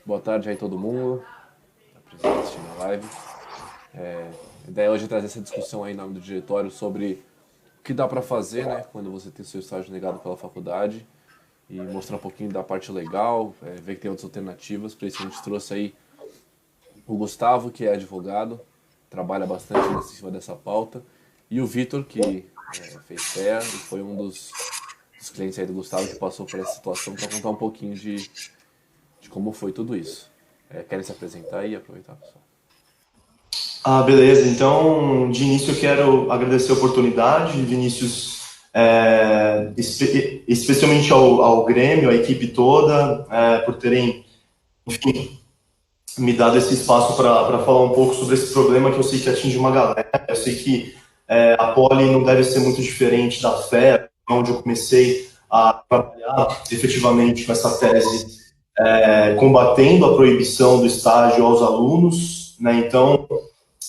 Boa tarde aí todo mundo, tá assistindo a live. A ideia hoje é trazer essa discussão aí em nome do diretório sobre o que dá para fazer, né, quando você tem seu estágio negado pela faculdade e mostrar um pouquinho da parte legal, ver que tem outras alternativas. Por isso a gente trouxe aí o Gustavo, que é advogado, trabalha bastante em cima dessa pauta, e o Vitor, que fez FEA e foi um dos clientes aí do Gustavo que passou por essa situação, para contar um pouquinho de como foi tudo isso. Querem se apresentar aí e aproveitar, pessoal? Beleza. Então, de início eu quero agradecer a oportunidade, Vinícius, especialmente ao Grêmio, à equipe toda, por terem, enfim, me dado esse espaço para falar um pouco sobre esse problema que eu sei que atinge uma galera. Eu sei que a Poli não deve ser muito diferente da FE, onde eu comecei a trabalhar efetivamente com essa tese, combatendo a proibição do estágio aos alunos, né? Então,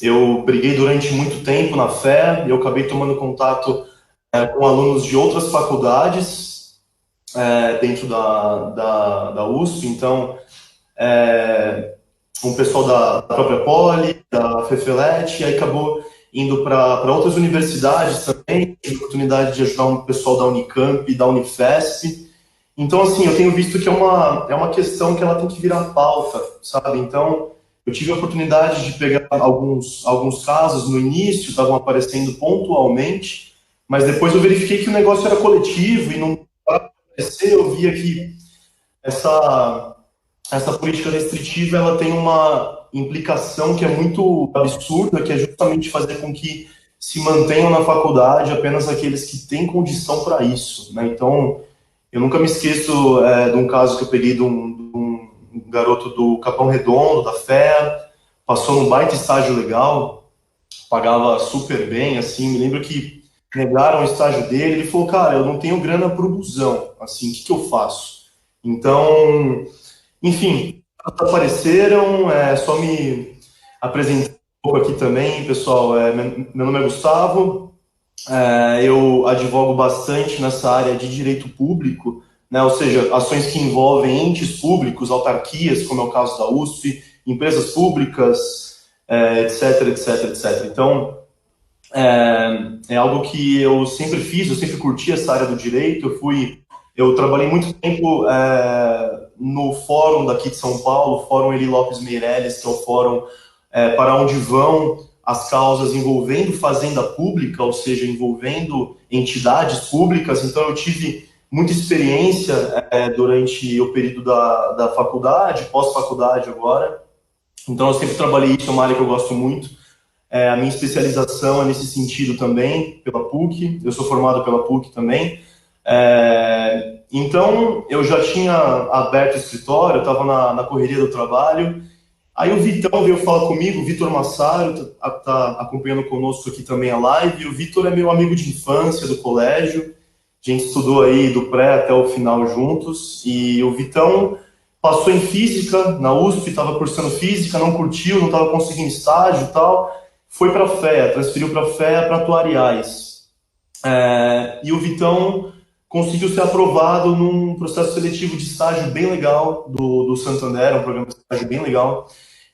eu briguei durante muito tempo na FE e eu acabei tomando contato com alunos de outras faculdades dentro da USP. Então, um pessoal da própria Poli, da FEFELET, e aí acabou indo para outras universidades também. Tive a oportunidade de ajudar um pessoal da Unicamp e da Unifesp. Então, assim, eu tenho visto que é uma questão que ela tem que virar pauta, sabe? Então, eu tive a oportunidade de pegar alguns casos no início, estavam aparecendo pontualmente, mas depois eu verifiquei que o negócio era coletivo e não para aparecer. Eu via que essa política restritiva ela tem uma implicação que é muito absurda, que é justamente fazer com que se mantenham na faculdade apenas aqueles que têm condição para isso, né? Então, eu nunca me esqueço de um caso que eu peguei de um garoto do Capão Redondo, da FEA, passou num baita estágio legal, pagava super bem, assim, me lembro que negaram o estágio dele, ele falou, cara, eu não tenho grana pro busão, assim, o que eu faço? Então, enfim, apareceram, só me apresentar um pouco aqui também, pessoal, meu nome é Gustavo, eu advogo bastante nessa área de direito público, né, ou seja, ações que envolvem entes públicos, autarquias, como é o caso da USP, empresas públicas, etc, etc, etc. Então, é algo que eu sempre fiz, eu sempre curti essa área do direito. Eu trabalhei muito tempo no fórum daqui de São Paulo, Fórum Eli Lopes Meireles, que é o fórum para onde vão as causas envolvendo fazenda pública, ou seja, envolvendo entidades públicas. Então, eu tive muita experiência durante o período da faculdade, pós-faculdade agora. Então, eu sempre trabalhei isso, é uma área que eu gosto muito. A minha especialização é nesse sentido também, pela PUC. Eu sou formado pela PUC também. Então, eu já tinha aberto o escritório, eu estava na correria do trabalho. Aí o Vitão veio falar comigo, o Vitor Massaro tá acompanhando conosco aqui também a live. O Vitor é meu amigo de infância, do colégio. A gente estudou aí do pré até o final juntos. E o Vitão passou em física na USP, estava cursando física, não curtiu, não estava conseguindo estágio e tal. Foi para a FEA, transferiu para a FEA para Atuariais. E o Vitão conseguiu ser aprovado num processo seletivo de estágio bem legal do Santander, um programa de estágio bem legal.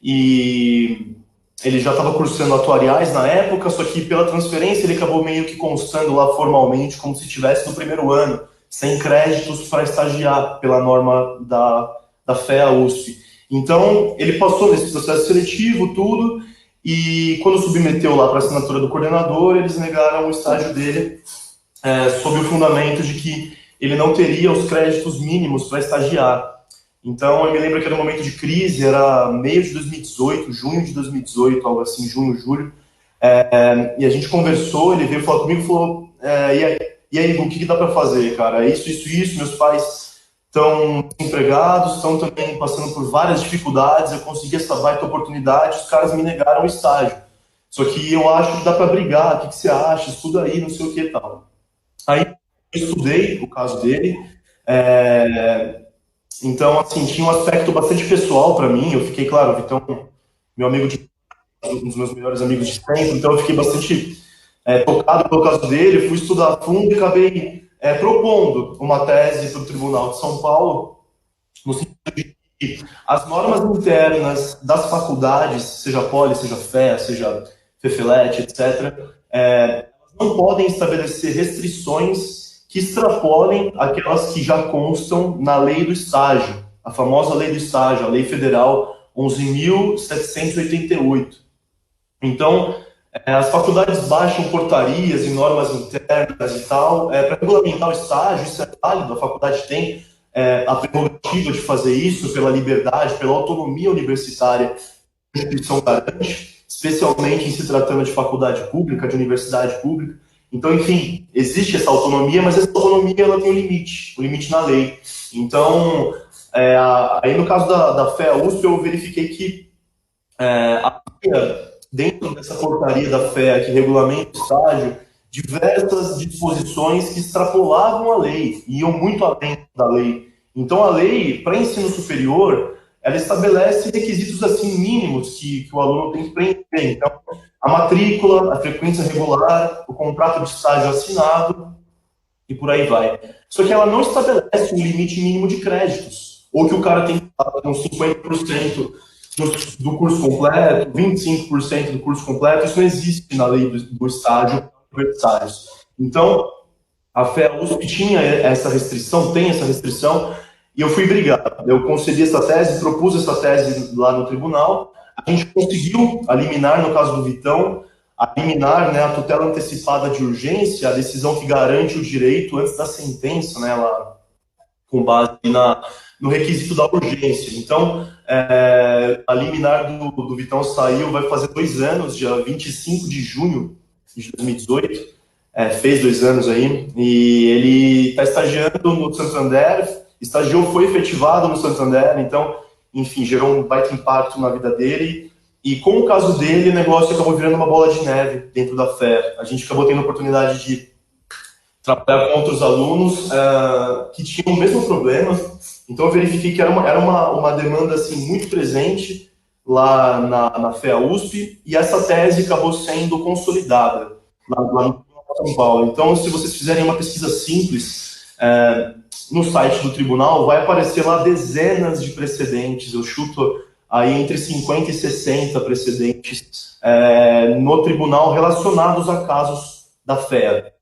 E ele já estava cursando Atuariais na época, só que pela transferência ele acabou meio que constando lá formalmente, como se estivesse no primeiro ano, sem créditos para estagiar pela norma da FEA USP. Então, ele passou nesse processo seletivo, tudo, e quando submeteu lá para a assinatura do coordenador, eles negaram o estágio dele, sob o fundamento de que ele não teria os créditos mínimos para estagiar. Então, eu me lembro que era um momento de crise, era meio de 2018, junho de 2018, algo assim, junho, julho, e a gente conversou, ele veio falar comigo e falou, e aí, o que dá para fazer, cara? Isso, meus pais estão empregados, estão também passando por várias dificuldades, eu consegui essa baita oportunidade, os caras me negaram o estágio. Só que eu acho que dá para brigar, o que você acha? Estuda aí, não sei o que e tal. Aí eu estudei o caso dele, então, assim, tinha um aspecto bastante pessoal para mim. Eu fiquei, claro, Vitão, meu amigo um dos meus melhores amigos de sempre, então eu fiquei bastante tocado pelo caso dele. Fui estudar a fundo e acabei propondo uma tese para o Tribunal de São Paulo, no sentido que as normas internas das faculdades, seja Poli, seja FEA, seja FEFELET, etc., não podem estabelecer restrições que extrapolem aquelas que já constam na lei do estágio, a famosa lei do estágio, a lei federal 11.788. Então, as faculdades baixam portarias e normas internas e tal, para regulamentar o estágio, isso é válido, a faculdade tem a prerrogativa de fazer isso pela liberdade, pela autonomia universitária que a Constituição garante, especialmente em se tratando de faculdade pública, de universidade pública. Então, enfim, existe essa autonomia, mas essa autonomia ela tem um limite na lei. Então, aí no caso da FEA USP, eu verifiquei que dentro dessa portaria da FEA que regulamenta o estágio, diversas disposições que extrapolavam a lei, iam muito além da lei. Então, a lei, para ensino superior, ela estabelece requisitos assim mínimos que o aluno tem que preencher. Então, a matrícula, a frequência regular, o contrato de estágio assinado e por aí vai. Só que ela não estabelece um limite mínimo de créditos, ou que o cara tem que estar com 50% do curso completo, 25% do curso completo. Isso não existe na lei do estágio universitários. Então, a FEA USP tinha essa restrição, tem essa restrição, e eu fui brigar. Eu concedi essa tese, propus essa tese lá no tribunal, a gente conseguiu a liminar, no caso do Vitão, a liminar, né, a tutela antecipada de urgência, a decisão que garante o direito antes da sentença, né, lá, com base no requisito da urgência. Então, a liminar do Vitão saiu, vai fazer 2 anos, dia 25 de junho de 2018, fez 2 anos aí, e ele está estagiando no Santander, estagiou, foi efetivado no Santander, então, enfim, gerou um baita impacto na vida dele, e com o caso dele, o negócio acabou virando uma bola de neve dentro da FEA. A gente acabou tendo a oportunidade de trabalhar com outros alunos que tinham o mesmo problema, então eu verifiquei que era uma demanda assim, muito presente lá na FEA USP, e essa tese acabou sendo consolidada lá no São Paulo. Então, se vocês fizerem uma pesquisa simples no site do tribunal, vai aparecer lá dezenas de precedentes, eu chuto aí entre 50 e 60 precedentes no tribunal relacionados a casos da FEA,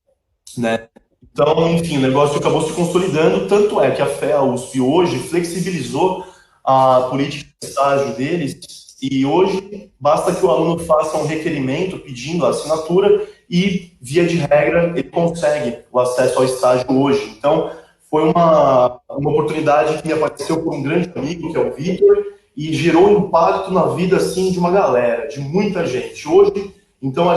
né? Então, enfim, o negócio acabou se consolidando, tanto é que a FEA USP hoje flexibilizou a política de estágio deles, e hoje basta que o aluno faça um requerimento pedindo a assinatura e, via de regra, ele consegue o acesso ao estágio hoje. Então, foi uma oportunidade que me apareceu por um grande amigo, que é o Vitor, e gerou impacto na vida, assim, de uma galera, de muita gente. Hoje, então,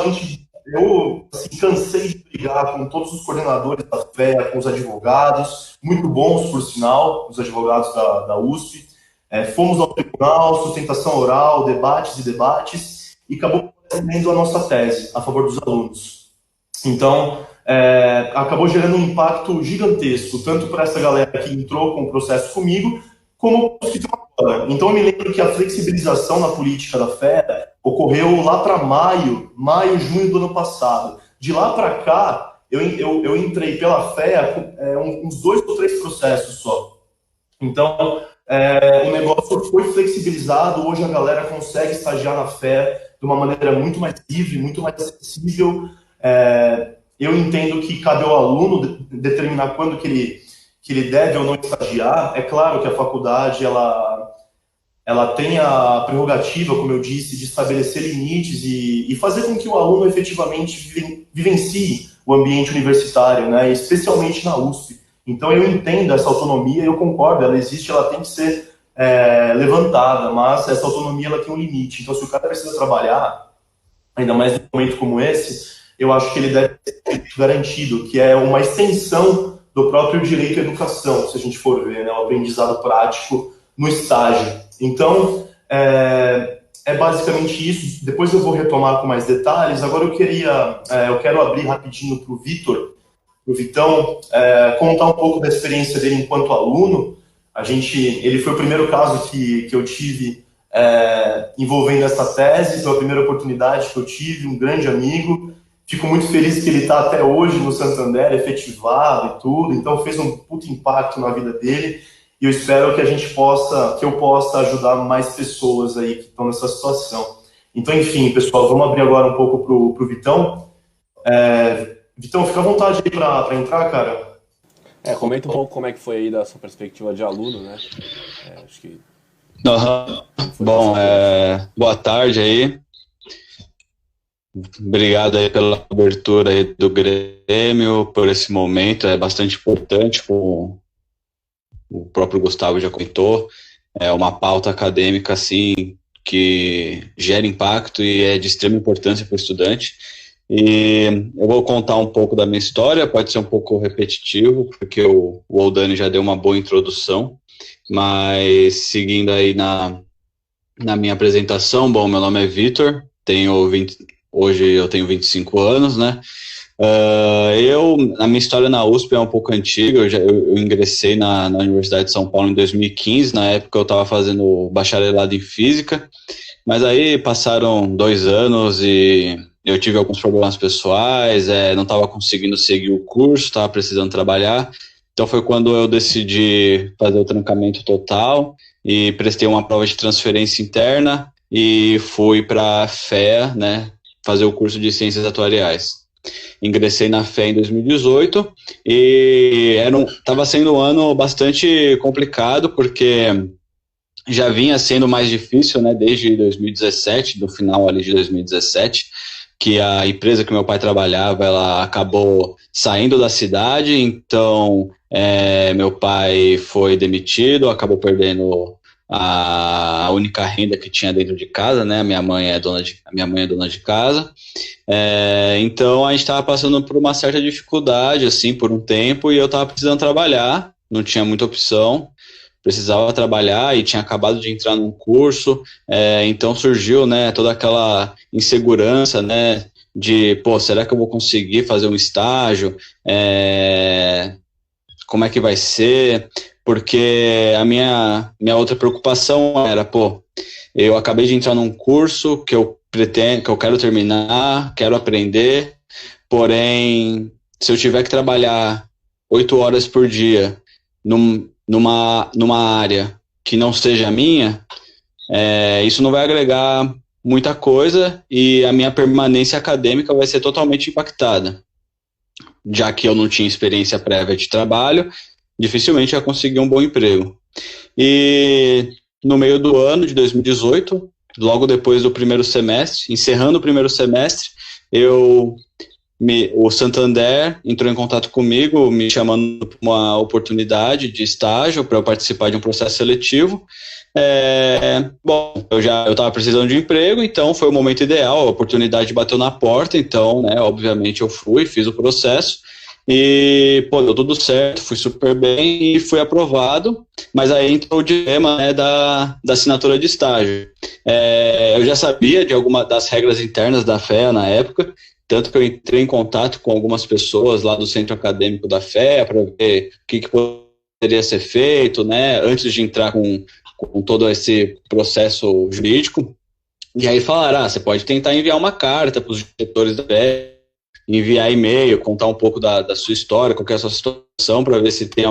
eu assim, cansei de brigar com todos os coordenadores da FEA, com os advogados, muito bons, por sinal, os advogados da USP. Fomos ao tribunal, sustentação oral, debates, e acabou recebendo a nossa tese a favor dos alunos. Então, acabou gerando um impacto gigantesco, tanto para essa galera que entrou com o processo comigo, como os que estão agora. Então, eu me lembro que a flexibilização na política da FEA ocorreu lá para maio, junho do ano passado. De lá para cá, eu entrei pela FEA com uns 2 ou 3 processos só. Então, o negócio foi flexibilizado, hoje a galera consegue estagiar na FEA de uma maneira muito mais livre, muito mais acessível. Eu entendo que cabe ao aluno determinar quando que ele deve ou não estagiar. É claro que a faculdade, ela tem a prerrogativa, como eu disse, de estabelecer limites e fazer com que o aluno efetivamente vivencie o ambiente universitário, né, especialmente na USP. Então eu entendo essa autonomia, eu concordo, ela existe, ela tem que ser levantada, mas essa autonomia ela tem um limite. Então, se o cara precisa trabalhar, ainda mais num momento como esse, eu acho que ele deve ter garantido, que é uma extensão do próprio direito à educação, se a gente for ver, né, o aprendizado prático no estágio. Então, basicamente isso. Depois eu vou retomar com mais detalhes. Agora eu quero abrir rapidinho para o Vitão, contar um pouco da experiência dele enquanto aluno. Ele foi o primeiro caso que eu tive envolvendo essa tese, foi a primeira oportunidade que eu tive, um grande amigo. Fico muito feliz que ele está até hoje no Santander, efetivado e tudo, então fez um puto impacto na vida dele. E e eu espero que que eu possa ajudar mais pessoas aí que estão nessa situação. Então, enfim, pessoal, vamos abrir agora um pouco pro Vitão. Vitão, fica à vontade aí para entrar, cara. Comenta um pouco como é que foi aí da sua perspectiva de aluno, né? Acho que Uhum. foi Bom, passar boa tarde aí. Obrigado aí pela abertura aí do Grêmio, por esse momento, é bastante importante, como o próprio Gustavo já comentou, é uma pauta acadêmica, assim, que gera impacto e é de extrema importância para o estudante. E eu vou contar um pouco da minha história, pode ser um pouco repetitivo, porque o Oldani já deu uma boa introdução, mas seguindo aí na minha apresentação, bom, meu nome é Vitor, hoje eu tenho 25 anos, né? A minha história na USP é um pouco antiga, eu ingressei na Universidade de São Paulo em 2015, na época eu estava fazendo bacharelado em Física, mas aí passaram 2 anos e eu tive alguns problemas pessoais, não estava conseguindo seguir o curso, estava precisando trabalhar, então foi quando eu decidi fazer o trancamento total e prestei uma prova de transferência interna e fui para a FEA, né, fazer o curso de Ciências Atuariais. Ingressei na FEA em 2018 e estava sendo um ano bastante complicado, porque já vinha sendo mais difícil, né, desde 2017, do final ali de 2017, que a empresa que meu pai trabalhava, ela acabou saindo da cidade, então meu pai foi demitido, acabou perdendo a única renda que tinha dentro de casa, né? A minha mãe é dona de casa. Então a gente estava passando por uma certa dificuldade, assim, por um tempo, e eu estava precisando trabalhar, não tinha muita opção, precisava trabalhar e tinha acabado de entrar num curso, então surgiu, né, toda aquela insegurança, né, de, será que eu vou conseguir fazer um estágio? Como é que vai ser? Porque a minha outra preocupação era, eu acabei de entrar num curso que eu quero terminar, quero aprender, porém, se eu tiver que trabalhar 8 horas por dia numa área que não seja a minha, isso não vai agregar muita coisa e a minha permanência acadêmica vai ser totalmente impactada. Já que eu não tinha experiência prévia de trabalho, dificilmente ia conseguir um bom emprego. E no meio do ano de 2018, logo depois do primeiro semestre, encerrando o primeiro semestre, o Santander entrou em contato comigo, me chamando para uma oportunidade de estágio para eu participar de um processo seletivo. Eu estava precisando de emprego, então foi o momento ideal, a oportunidade bateu na porta, então, né, obviamente eu fiz o processo e, deu tudo certo, fui super bem e fui aprovado, mas aí entrou o dilema, né, da assinatura de estágio. Eu já sabia de algumas das regras internas da FEA na época, tanto que eu entrei em contato com algumas pessoas lá do centro acadêmico da FEA para ver o que poderia ser feito, né, antes de entrar com todo esse processo jurídico. E aí falaram, você pode tentar enviar uma carta para os diretores da FEA, enviar e-mail, contar um pouco da sua história, qual que é a sua situação, para ver se tem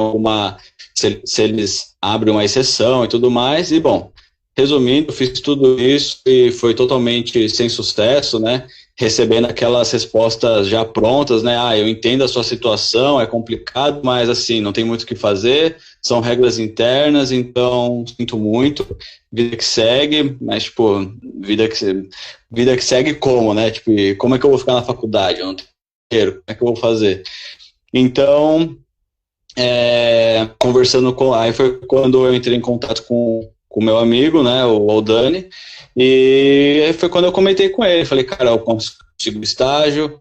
se eles abrem uma exceção e tudo mais. E, bom, resumindo, fiz tudo isso e foi totalmente sem sucesso, né? Recebendo aquelas respostas já prontas, né? Eu entendo a sua situação, é complicado, mas assim, não tem muito o que fazer, são regras internas, então sinto muito, vida que segue, mas vida que segue como, né? Como é que eu vou ficar na faculdade? Eu não tenho dinheiro, como é que eu vou fazer? Então, aí foi quando eu entrei em contato com o meu amigo, né, o Oldani, e foi quando eu comentei com ele, falei, cara, eu consigo estágio,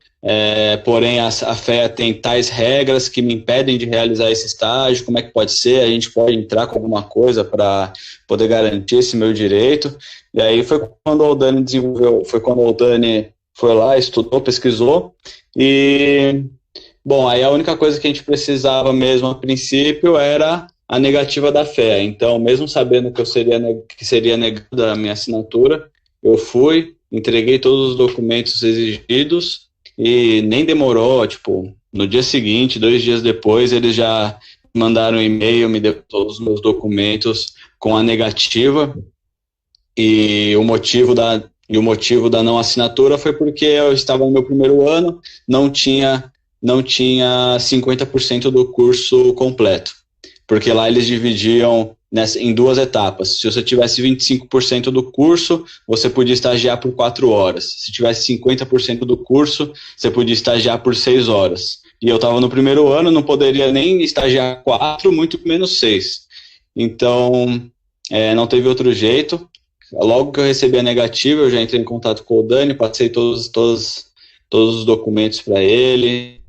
porém a FEA tem tais regras que me impedem de realizar esse estágio, como é que pode ser, a gente pode entrar com alguma coisa para poder garantir esse meu direito. E aí foi quando o Oldani foi lá, estudou, pesquisou, e, bom, aí a única coisa que a gente precisava mesmo a princípio era a negativa da FEA. Então, mesmo sabendo que seria negada a minha assinatura, eu entreguei todos os documentos exigidos e nem demorou, no dia seguinte, 2 dias depois, eles já mandaram um e-mail, me deu todos os meus documentos com a negativa, e o motivo da não assinatura foi porque eu estava no meu primeiro ano, não tinha 50% do curso completo, porque lá eles dividiam em 2 etapas. Se você tivesse 25% do curso, você podia estagiar por 4 horas. Se tivesse 50% do curso, você podia estagiar por 6 horas. E eu estava no primeiro ano, não poderia nem estagiar 4, muito menos 6. Então, não teve outro jeito. Logo que eu recebi a negativa, eu já entrei em contato com o Dani, passei todos os documentos para ele,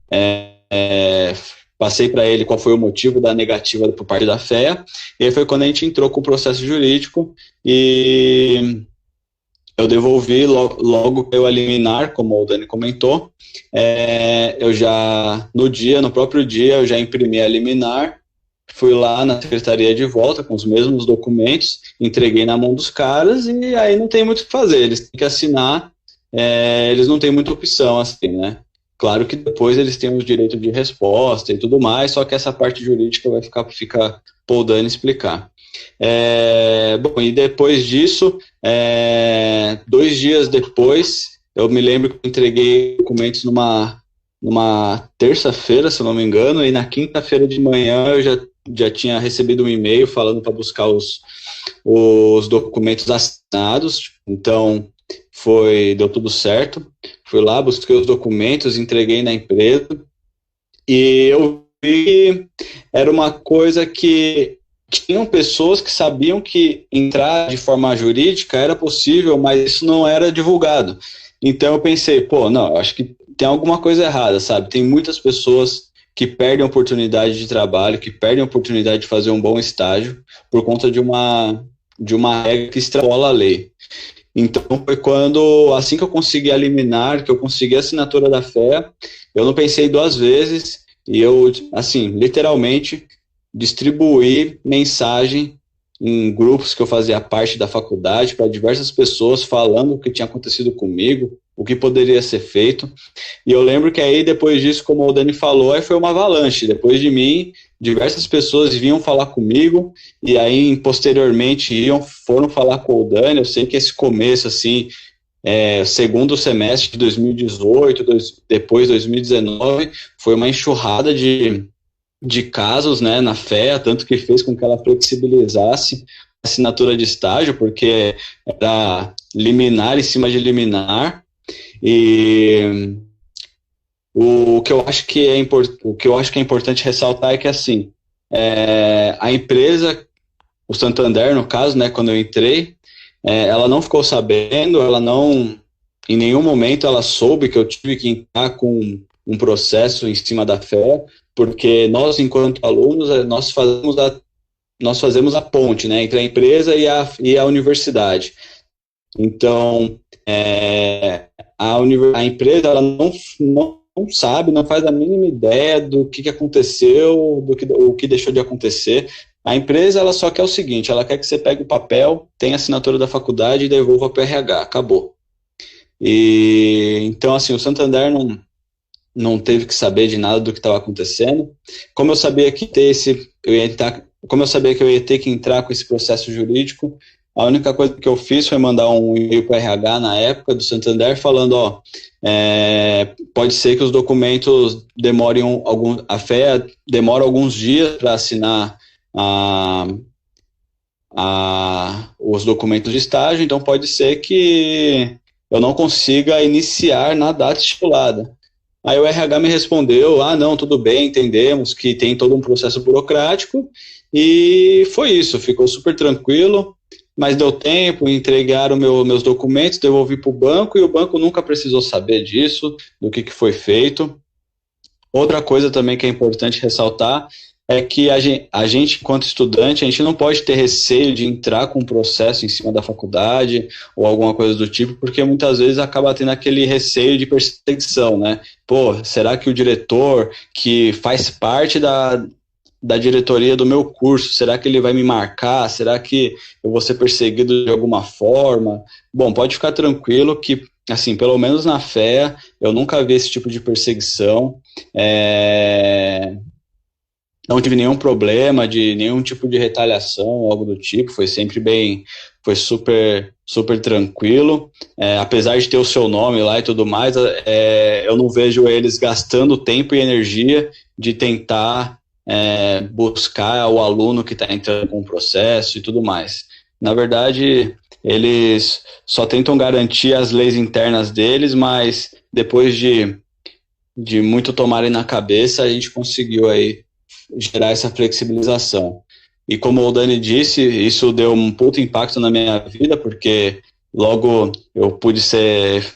passei para ele qual foi o motivo da negativa por parte da FEA, e aí foi quando a gente entrou com o processo jurídico, e eu devolvi logo que eu liminar, como o Dani comentou, no próprio dia, eu já imprimi a liminar, fui lá na secretaria de volta com os mesmos documentos, entreguei na mão dos caras, e aí não tem muito o que fazer, eles têm que assinar, eles não têm muita opção, assim, né? Claro que depois eles têm os direitos de resposta e tudo mais, só que essa parte jurídica vai ficar para o Dani explicar. Bom, e depois disso, 2 dias depois, eu me lembro que eu entreguei documentos numa terça-feira, se eu não me engano, e na quinta-feira de manhã eu já tinha recebido um e-mail falando para buscar os documentos assinados, então deu tudo certo. Fui lá, busquei os documentos, entreguei na empresa, e eu vi que era uma coisa que tinham pessoas que sabiam que entrar de forma jurídica era possível, mas isso não era divulgado. Então eu pensei, não, acho que tem alguma coisa errada, sabe? Tem muitas pessoas que perdem a oportunidade de trabalho, que perdem a oportunidade de fazer um bom estágio por conta de uma regra que extrapola a lei. Então foi assim que eu consegui que eu consegui a assinatura da FEA, eu não pensei 2 vezes, e eu, assim, literalmente distribuí mensagem em grupos que eu fazia parte da faculdade para diversas pessoas falando o que tinha acontecido comigo, o que poderia ser feito. E eu lembro que aí, depois disso, como o Dani falou, aí foi uma avalanche. Depois de mim, diversas pessoas vinham falar comigo, e aí, posteriormente, foram falar com o Dani. Eu sei que esse começo, assim, segundo semestre de 2018, depois 2019, foi uma enxurrada de casos, né, na FEA, tanto que fez com que ela flexibilizasse a assinatura de estágio, porque era liminar em cima de liminar. E o que eu acho que é importante ressaltar é que, assim, a empresa, o Santander, no caso, né, quando eu entrei, ela não ficou sabendo, em nenhum momento ela soube que eu tive que entrar com um processo em cima da FEA, porque nós, enquanto alunos, nós fazemos a ponte, né, entre a empresa e a universidade. Então, a empresa ela não sabe, não faz a mínima ideia do que aconteceu, o que deixou de acontecer. A empresa ela só quer o seguinte, ela quer que você pegue o papel, tenha a assinatura da faculdade e devolva para o RH, acabou. E então, assim, o Santander não teve que saber de nada do que estava acontecendo. Como eu sabia que eu ia ter que entrar com esse processo jurídico, a única coisa que eu fiz foi mandar um e-mail para o RH na época do Santander falando, pode ser que os documentos demorem a FEA demora alguns dias para assinar os documentos de estágio, então pode ser que eu não consiga iniciar na data estipulada. Aí o RH me respondeu, não, tudo bem, entendemos que tem todo um processo burocrático, e foi isso, ficou super tranquilo, mas deu tempo, entregaram meus documentos, devolvi para o banco, e o banco nunca precisou saber disso, do que foi feito. Outra coisa também que é importante ressaltar é que a gente, enquanto estudante, a gente não pode ter receio de entrar com um processo em cima da faculdade ou alguma coisa do tipo, porque muitas vezes acaba tendo aquele receio de perseguição, né? Será que o diretor, que faz parte da diretoria do meu curso, será que ele vai me marcar? Será que eu vou ser perseguido de alguma forma? Bom, pode ficar tranquilo que, assim, pelo menos na FEA, eu nunca vi esse tipo de perseguição. não tive nenhum problema de nenhum tipo de retaliação, algo do tipo, foi sempre foi super tranquilo, apesar de ter o seu nome lá e tudo mais, eu não vejo eles gastando tempo e energia de tentar buscar o aluno que está entrando com o processo e tudo mais. Na verdade, eles só tentam garantir as leis internas deles, mas depois de muito tomarem na cabeça, a gente conseguiu aí gerar essa flexibilização. E como o Dani disse, isso deu um puto impacto na minha vida, porque logo eu pude ser,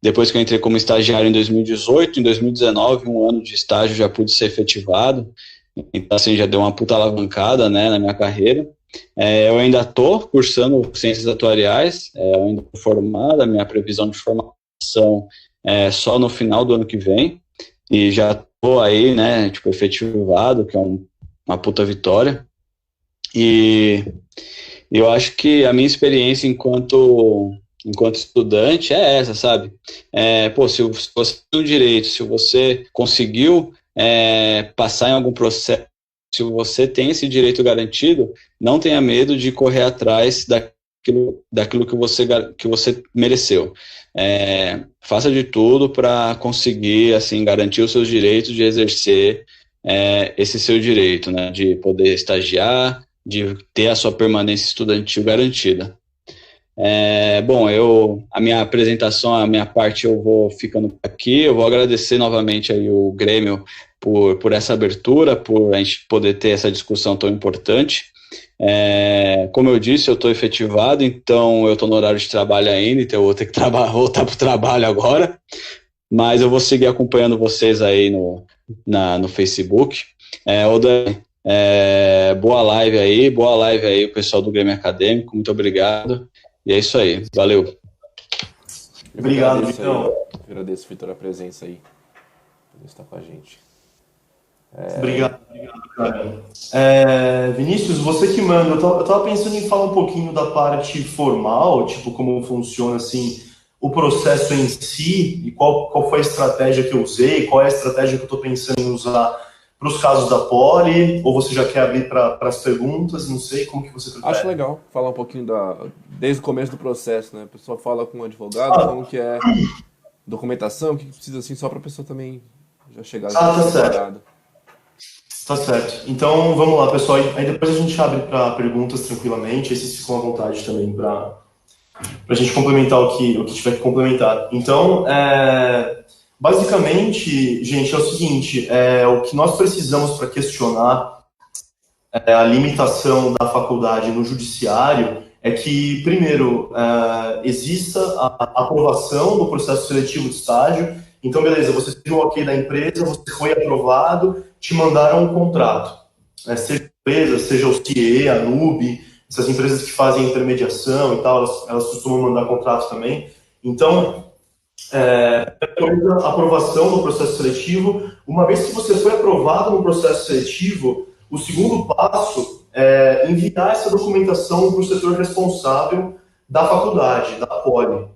depois que eu entrei como estagiário em 2018, em 2019, um ano de estágio já pude ser efetivado, então assim, já deu uma puta alavancada, né, na minha carreira. Eu ainda estou cursando Ciências Atuariais, eu ainda estou formado, a minha previsão de formação é só no final do ano que vem, e já estou aí, né, tipo, efetivado, que é uma puta vitória. E eu acho que a minha experiência enquanto estudante é essa, sabe? Se você tem um direito, se você conseguiu passar em algum processo, se você tem esse direito garantido, não tenha medo de correr atrás daquilo que você mereceu. Faça de tudo para conseguir assim, garantir os seus direitos de exercer esse seu direito, né, de poder estagiar, de ter a sua permanência estudantil garantida. A minha apresentação, a minha parte, eu vou ficando aqui. Eu vou agradecer novamente aí o Grêmio por essa abertura, por a gente poder ter essa discussão tão importante. Como eu disse, eu estou efetivado, então eu estou no horário de trabalho ainda, então eu vou ter que voltar para o trabalho agora, mas eu vou seguir acompanhando vocês aí no Facebook. Boa live aí, o pessoal do Grêmio Acadêmico, muito obrigado, e é isso aí, valeu. Obrigado, Vitão. Agradeço, Vitor, a presença aí, por estar com a gente. Obrigado, cara. Vinícius, você que manda, eu tava pensando em falar um pouquinho da parte formal, tipo, como funciona, assim, o processo em si, e qual foi a estratégia que eu usei, qual é a estratégia que eu tô pensando em usar para os casos da Poli, ou você já quer abrir para as perguntas, não sei, como que você prefere? Acho legal falar um pouquinho desde o começo do processo, né? A pessoa fala com o advogado, como que é documentação, o que precisa, assim, só para a pessoa também já chegar preparada. Tá certo. Então, vamos lá, pessoal. Aí depois a gente abre para perguntas tranquilamente, aí vocês ficam à vontade também para a gente complementar o que tiver que complementar. Então, basicamente, gente, é o seguinte, o que nós precisamos para questionar a limitação da faculdade no judiciário é que, primeiro, exista a aprovação do processo seletivo de estágio. Então, beleza, você teve o ok da empresa, você foi aprovado, te mandaram um contrato. Seja a empresa, seja o CIE, a NUB, essas empresas que fazem intermediação e tal, elas costumam mandar contrato também. Então, a aprovação no processo seletivo. Uma vez que você foi aprovado no processo seletivo, o segundo passo é enviar essa documentação para o setor responsável da faculdade, da Poli.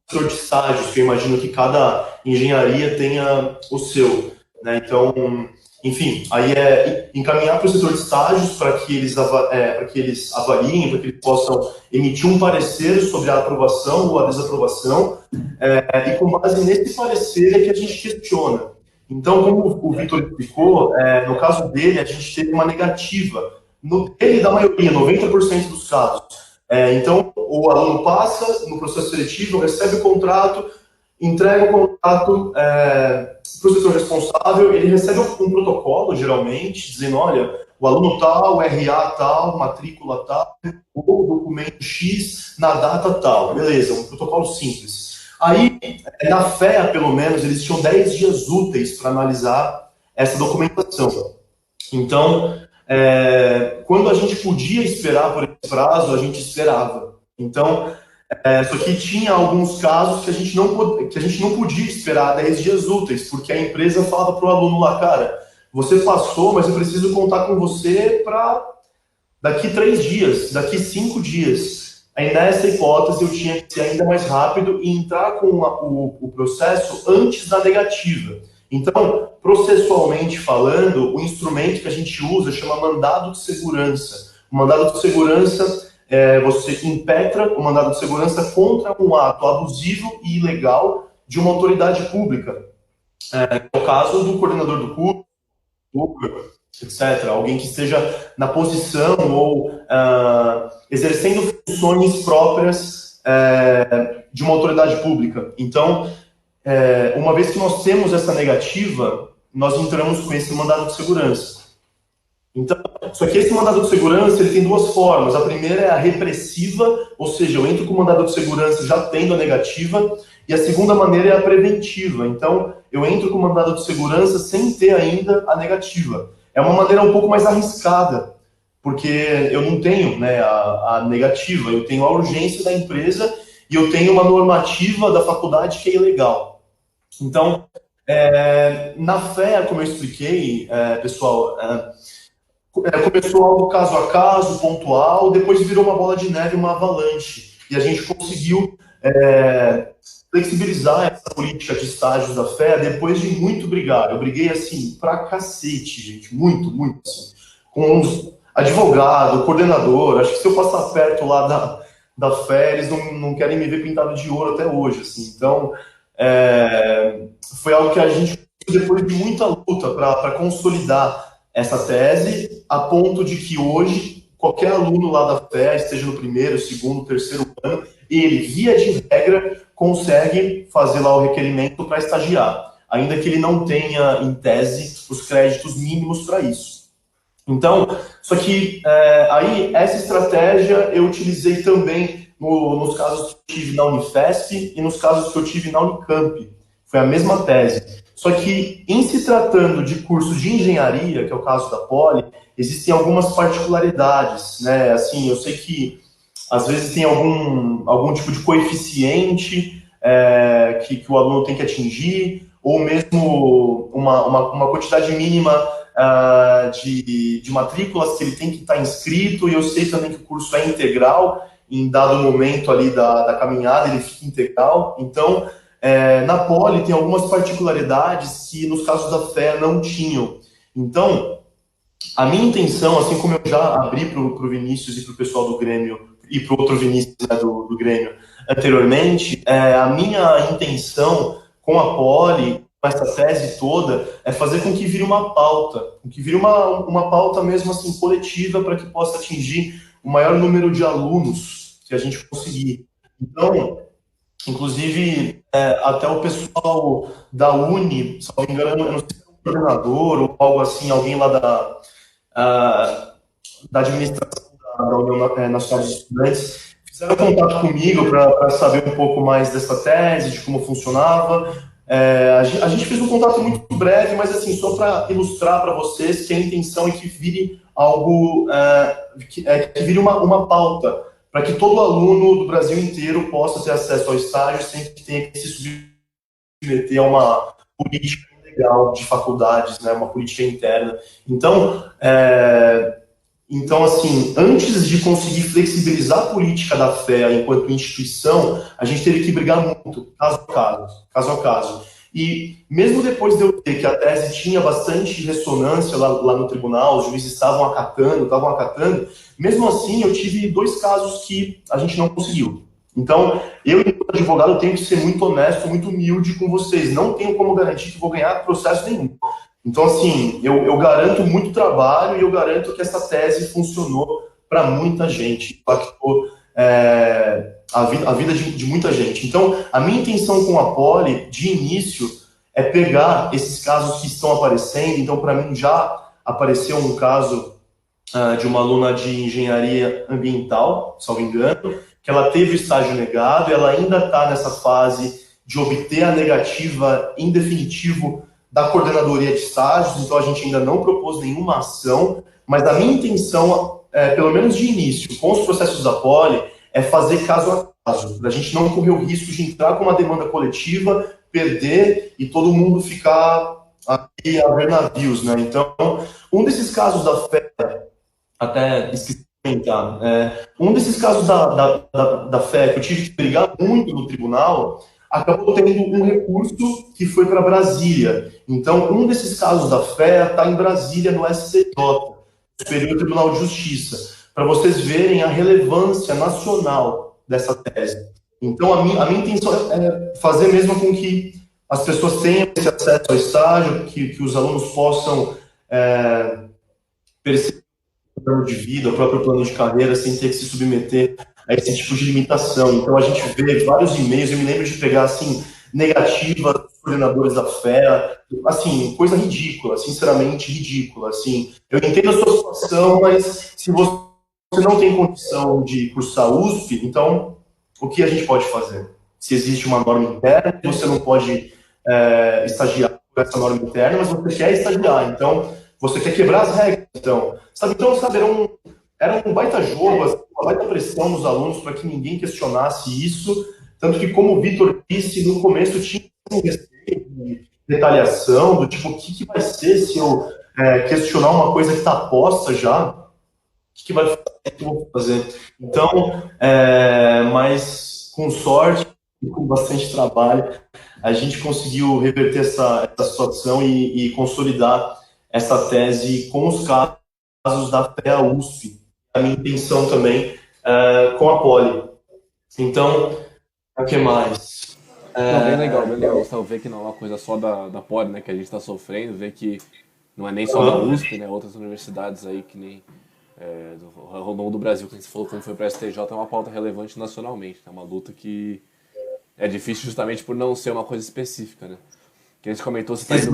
Setor de estágios, que eu imagino que cada engenharia tenha o seu, né? Então, enfim, aí encaminhar para o setor de estágios para que eles avaliem, para que eles possam emitir um parecer sobre a aprovação ou a desaprovação, e com base nesse parecer é que a gente questiona. Então, como o Vitor explicou, no caso dele, a gente teve uma negativa. No dele, da maioria, 90% dos casos. Então, o aluno passa no processo seletivo, recebe o contrato, entrega o contrato para o setor responsável, ele recebe um protocolo, geralmente, dizendo, olha, o aluno tal, RA tal, matrícula tal, o documento X na data tal. Beleza, um protocolo simples. Aí, na FEA, pelo menos, eles tinham 10 dias úteis para analisar essa documentação. Então, quando a gente podia esperar por esse prazo, a gente esperava. Então, só que tinha alguns casos que a gente não podia esperar 10 dias úteis, porque a empresa falava para o aluno lá, cara, você passou, mas eu preciso contar com você para daqui 3 dias, daqui 5 dias. Aí nessa hipótese eu tinha que ser ainda mais rápido e entrar com o processo antes da negativa. Então, processualmente falando, o instrumento que a gente usa chama mandado de segurança. O mandado de segurança, você impetra o mandado de segurança contra um ato abusivo e ilegal de uma autoridade pública. No caso do coordenador do curso, etc. Alguém que esteja na posição ou exercendo funções próprias de uma autoridade pública. Então, uma vez que nós temos essa negativa, nós entramos com esse mandado de segurança. Então, só que esse mandado de segurança ele tem duas formas. A primeira é a repressiva, ou seja, eu entro com o mandado de segurança já tendo a negativa, e a segunda maneira é a preventiva. Então, eu entro com o mandado de segurança sem ter ainda a negativa. É uma maneira um pouco mais arriscada, porque eu não tenho, né, a negativa, eu tenho a urgência da empresa e eu tenho uma normativa da faculdade que é ilegal. Então, na fé, como eu expliquei, pessoal, começou algo caso a caso, pontual, depois virou uma bola de neve, uma avalanche, e a gente conseguiu flexibilizar essa política de estágios da fé depois de muito brigar. Eu briguei, assim, pra cacete, gente, muito, muito, assim, com uns advogado, coordenador. Acho que se eu passar perto lá da fé, eles não querem me ver pintado de ouro até hoje, assim. Então, foi algo que a gente, depois de muita luta para consolidar essa tese, a ponto de que hoje, qualquer aluno lá da fé, esteja no primeiro, segundo, terceiro ano, ele, via de regra, consegue fazer lá o requerimento para estagiar, ainda que ele não tenha, em tese, os créditos mínimos para isso. Então, só que aí essa estratégia eu utilizei também nos casos que eu tive na Unifesp e nos casos que eu tive na Unicamp. Foi a mesma tese. Só que, em se tratando de curso de engenharia, que é o caso da Poli, existem algumas particularidades, né? Assim, eu sei que às vezes tem algum tipo de coeficiente que o aluno tem que atingir, ou mesmo uma quantidade mínima de matrículas que ele tem que estar inscrito, e eu sei também que o curso é integral, em dado momento ali da caminhada ele fica integral. Então, na Poli tem algumas particularidades que nos casos da fé não tinham. Então, a minha intenção, assim como eu já abri para o Vinícius e para o pessoal do Grêmio, e para o outro Vinícius, né, do Grêmio anteriormente, a minha intenção com a Poli, com essa tese toda, é fazer com que vire uma pauta, com que vire uma pauta mesmo assim coletiva, para que possa atingir o maior número de alunos que a gente conseguir. Então, inclusive, até o pessoal da Uni, se não me engano, eu não sei se é um coordenador ou algo assim, alguém lá da administração da União Nacional dos Estudantes, fizeram contato comigo para saber um pouco mais dessa tese, de como funcionava. A gente fez um contato muito breve, mas assim, só para ilustrar para vocês que a intenção é que vire algo, que vire uma pauta, para que todo aluno do Brasil inteiro possa ter acesso ao estágio sem que tenha que se submeter a uma política legal de faculdades, né, uma política interna. Então, assim, antes de conseguir flexibilizar a política da fé enquanto instituição, a gente teve que brigar muito, caso a caso. E mesmo depois de eu ver que a tese tinha bastante ressonância lá no tribunal, os juízes estavam acatando, mesmo assim eu tive 2 casos que a gente não conseguiu. Então, eu, enquanto advogado, tenho que ser muito honesto, muito humilde com vocês. Não tenho como garantir que vou ganhar processo nenhum. Então, assim, eu garanto muito trabalho e eu garanto que essa tese funcionou para muita gente, impactou a vida de muita gente. Então, a minha intenção com a Poli, de início, é pegar esses casos que estão aparecendo. Então, para mim, já apareceu um caso de uma aluna de engenharia ambiental, se não me engano, que ela teve o estágio negado, ela ainda está nessa fase de obter a negativa em definitivo da coordenadoria de estágios, então a gente ainda não propôs nenhuma ação, mas a minha intenção, pelo menos de início, com os processos da Poli, é fazer caso a caso, para a gente não correr o risco de entrar com uma demanda coletiva, perder e todo mundo ficar aqui a ver navios, né? Então, um desses casos da fé, até esqueci de comentar, um desses casos da fé que eu tive que brigar muito no tribunal acabou tendo um recurso que foi para Brasília. Então, um desses casos da FEA está em Brasília, no STJ, Superior Tribunal de Justiça, para vocês verem a relevância nacional dessa tese. Então, a minha intenção é fazer mesmo com que as pessoas tenham esse acesso ao estágio, que os alunos possam perceber o plano de vida, o próprio plano de carreira, sem ter que se submeter a esse tipo de limitação. Então, a gente vê vários e-mails, eu me lembro de pegar, assim, negativa dos coordenadores da FEA, assim, coisa ridícula, sinceramente ridícula, assim. Eu entendo a sua situação, mas se você não tem condição de cursar USP, então, o que a gente pode fazer? Se existe uma norma interna, você não pode estagiar por essa norma interna, mas você quer estagiar, então, você quer quebrar as regras, então, sabe? Então, sabe, era um baita jogo, assim, uma baita pressão nos alunos para que ninguém questionasse isso, tanto que, como o Vitor disse, no começo tinha um respeito, retaliação, do tipo, o que vai ser se eu questionar uma coisa que está posta já? O que vai fazer? O que eu vou fazer? Então, mas com sorte e com bastante trabalho, a gente conseguiu reverter essa situação e consolidar essa tese com os casos da FEA USP. A minha intenção também com a Poli. Então, o que mais? Não, bem legal, Gustavo, ver que não é uma coisa só da Poli, né, que a gente está sofrendo, ver que não é nem só da USP, né, outras universidades aí que nem ao longo do Brasil, que a gente falou, como foi para a STJ, é uma pauta relevante nacionalmente, é uma luta que é difícil justamente por não ser uma coisa específica, né? Que a gente comentou, você está indo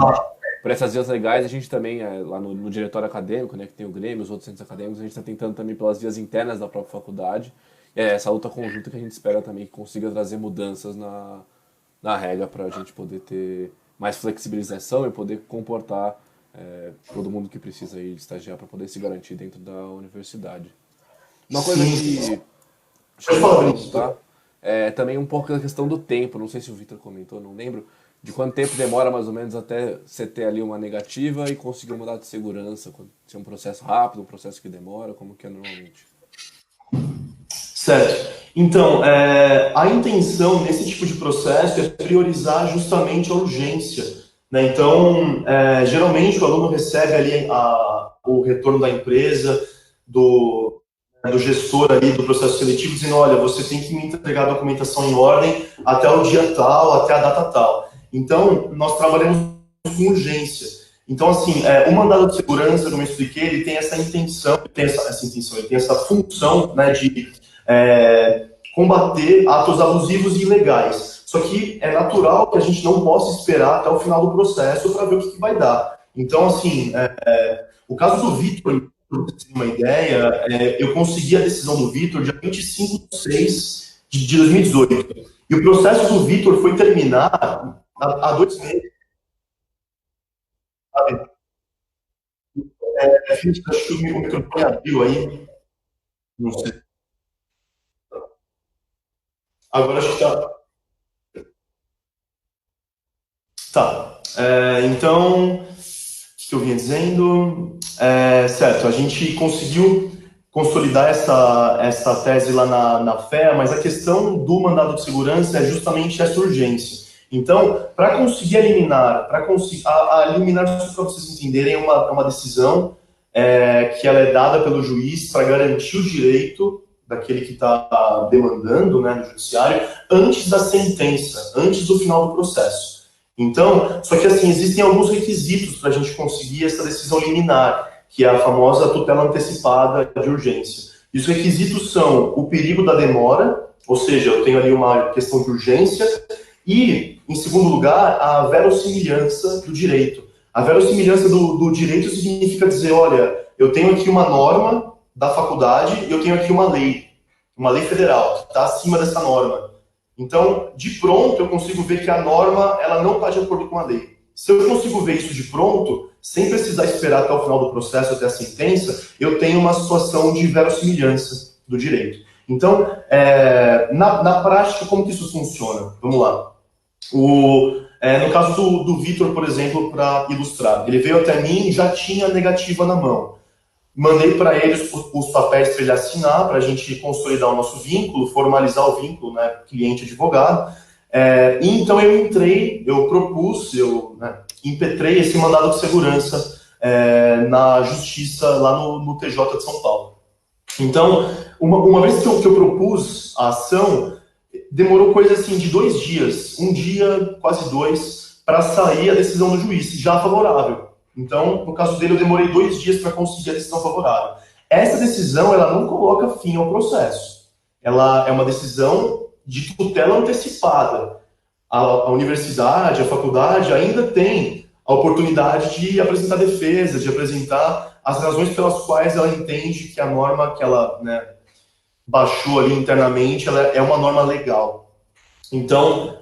por essas vias legais, a gente também, lá no diretório acadêmico, né, que tem o Grêmio, os outros centros acadêmicos, a gente está tentando também pelas vias internas da própria faculdade, e é essa luta conjunta que a gente espera também que consiga trazer mudanças na regra para a gente poder ter mais flexibilização e poder comportar todo mundo que precisa ir estagiar para poder se garantir dentro da universidade. Uma coisa que também um pouco da questão do tempo, não sei se o Vitor comentou, não lembro, de quanto tempo demora mais ou menos até você ter ali uma negativa e conseguir um mandato de segurança, se é um processo rápido, um processo que demora, como que é normalmente? Certo. Então, a intenção nesse tipo de processo é priorizar justamente a urgência, né? Então, geralmente o aluno recebe ali o retorno da empresa, do gestor ali do processo seletivo, dizendo, olha, você tem que me entregar a documentação em ordem até o dia tal, até a data tal. Então, nós trabalhamos com urgência. Então, assim, o mandado de segurança, como eu expliquei, ele tem essa intenção, ele tem essa função, né, de combater atos abusivos e ilegais. Só que é natural que a gente não possa esperar até o final do processo para ver o que vai dar. Então, assim, o caso do Vitor, para você ter uma ideia, eu consegui a decisão do Vitor dia 25 de 6 de 2018. E o processo do Vitor foi terminar há 2 meses. Sabe? Acho que o microfone abriu aí. Não sei. Agora acho que está. Tá. Então, o que eu vinha dizendo? Certo, a gente conseguiu consolidar essa tese lá na FEA, mas a questão do mandado de segurança é justamente essa urgência. Então, para conseguir eliminar, a eliminar, para vocês entenderem, é uma decisão que ela é dada pelo juiz para garantir o direito daquele que está demandando, né, no judiciário, antes da sentença, antes do final do processo. Então, só que assim, existem alguns requisitos para a gente conseguir essa decisão liminar, que é a famosa tutela antecipada de urgência. E os requisitos são o perigo da demora, ou seja, eu tenho ali uma questão de urgência, e, em segundo lugar, a verossimilhança do direito. A verossimilhança do direito significa dizer, olha, eu tenho aqui uma norma da faculdade e eu tenho aqui uma lei federal, que está acima dessa norma. Então, de pronto, eu consigo ver que a norma ela não está de acordo com a lei. Se eu consigo ver isso de pronto, sem precisar esperar até o final do processo, até a sentença, eu tenho uma situação de verossimilhança do direito. Então, na prática, como que isso funciona? Vamos lá. No caso do Vitor, por exemplo, para ilustrar, ele veio até mim e já tinha a negativa na mão. Mandei para ele os papéis para ele assinar, para a gente consolidar o nosso vínculo, formalizar o vínculo, né, cliente-advogado. E então eu propus, impetrei esse mandado de segurança na justiça lá no TJ de São Paulo. Então, uma vez que eu propus a ação, demorou coisa assim de 2 dias, um dia, quase 2, para sair a decisão do juiz, já favorável. Então, no caso dele, eu demorei 2 dias para conseguir a decisão favorável. Essa decisão, ela não coloca fim ao processo. Ela é uma decisão de tutela antecipada. A universidade, a faculdade ainda tem a oportunidade de apresentar defesa, de apresentar as razões pelas quais ela entende que a norma que ela baixou ali internamente, ela é uma norma legal. Então,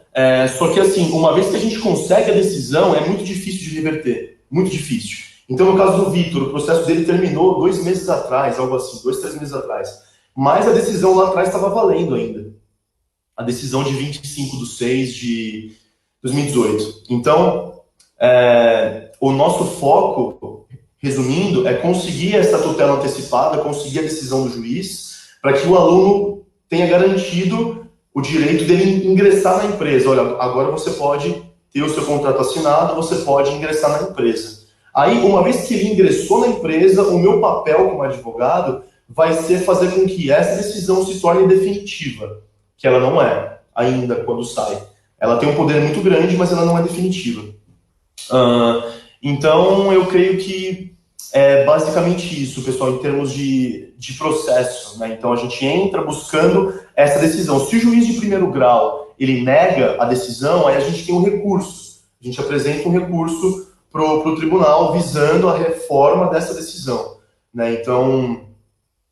só que assim, uma vez que a gente consegue a decisão, é muito difícil de reverter, muito difícil. Então, no caso do Vitor, o processo dele terminou 2 meses atrás, algo assim, 2, 3 meses atrás. Mas a decisão lá atrás estava valendo ainda. A decisão de 25/6 de 2018. Então, o nosso foco, resumindo, é conseguir essa tutela antecipada, conseguir a decisão do juiz, para que o aluno tenha garantido o direito dele ingressar na empresa. Olha, agora você pode ter o seu contrato assinado, você pode ingressar na empresa. Aí, uma vez que ele ingressou na empresa, o meu papel como advogado vai ser fazer com que essa decisão se torne definitiva, que ela não é ainda quando sai. Ela tem um poder muito grande, mas ela não é definitiva. Então, eu creio que é basicamente isso, pessoal, em termos de processo, né? Então, a gente entra buscando essa decisão. Se o juiz de primeiro grau ele nega a decisão, aí a gente tem um recurso. A gente apresenta um recurso para o tribunal visando a reforma dessa decisão, né? Então,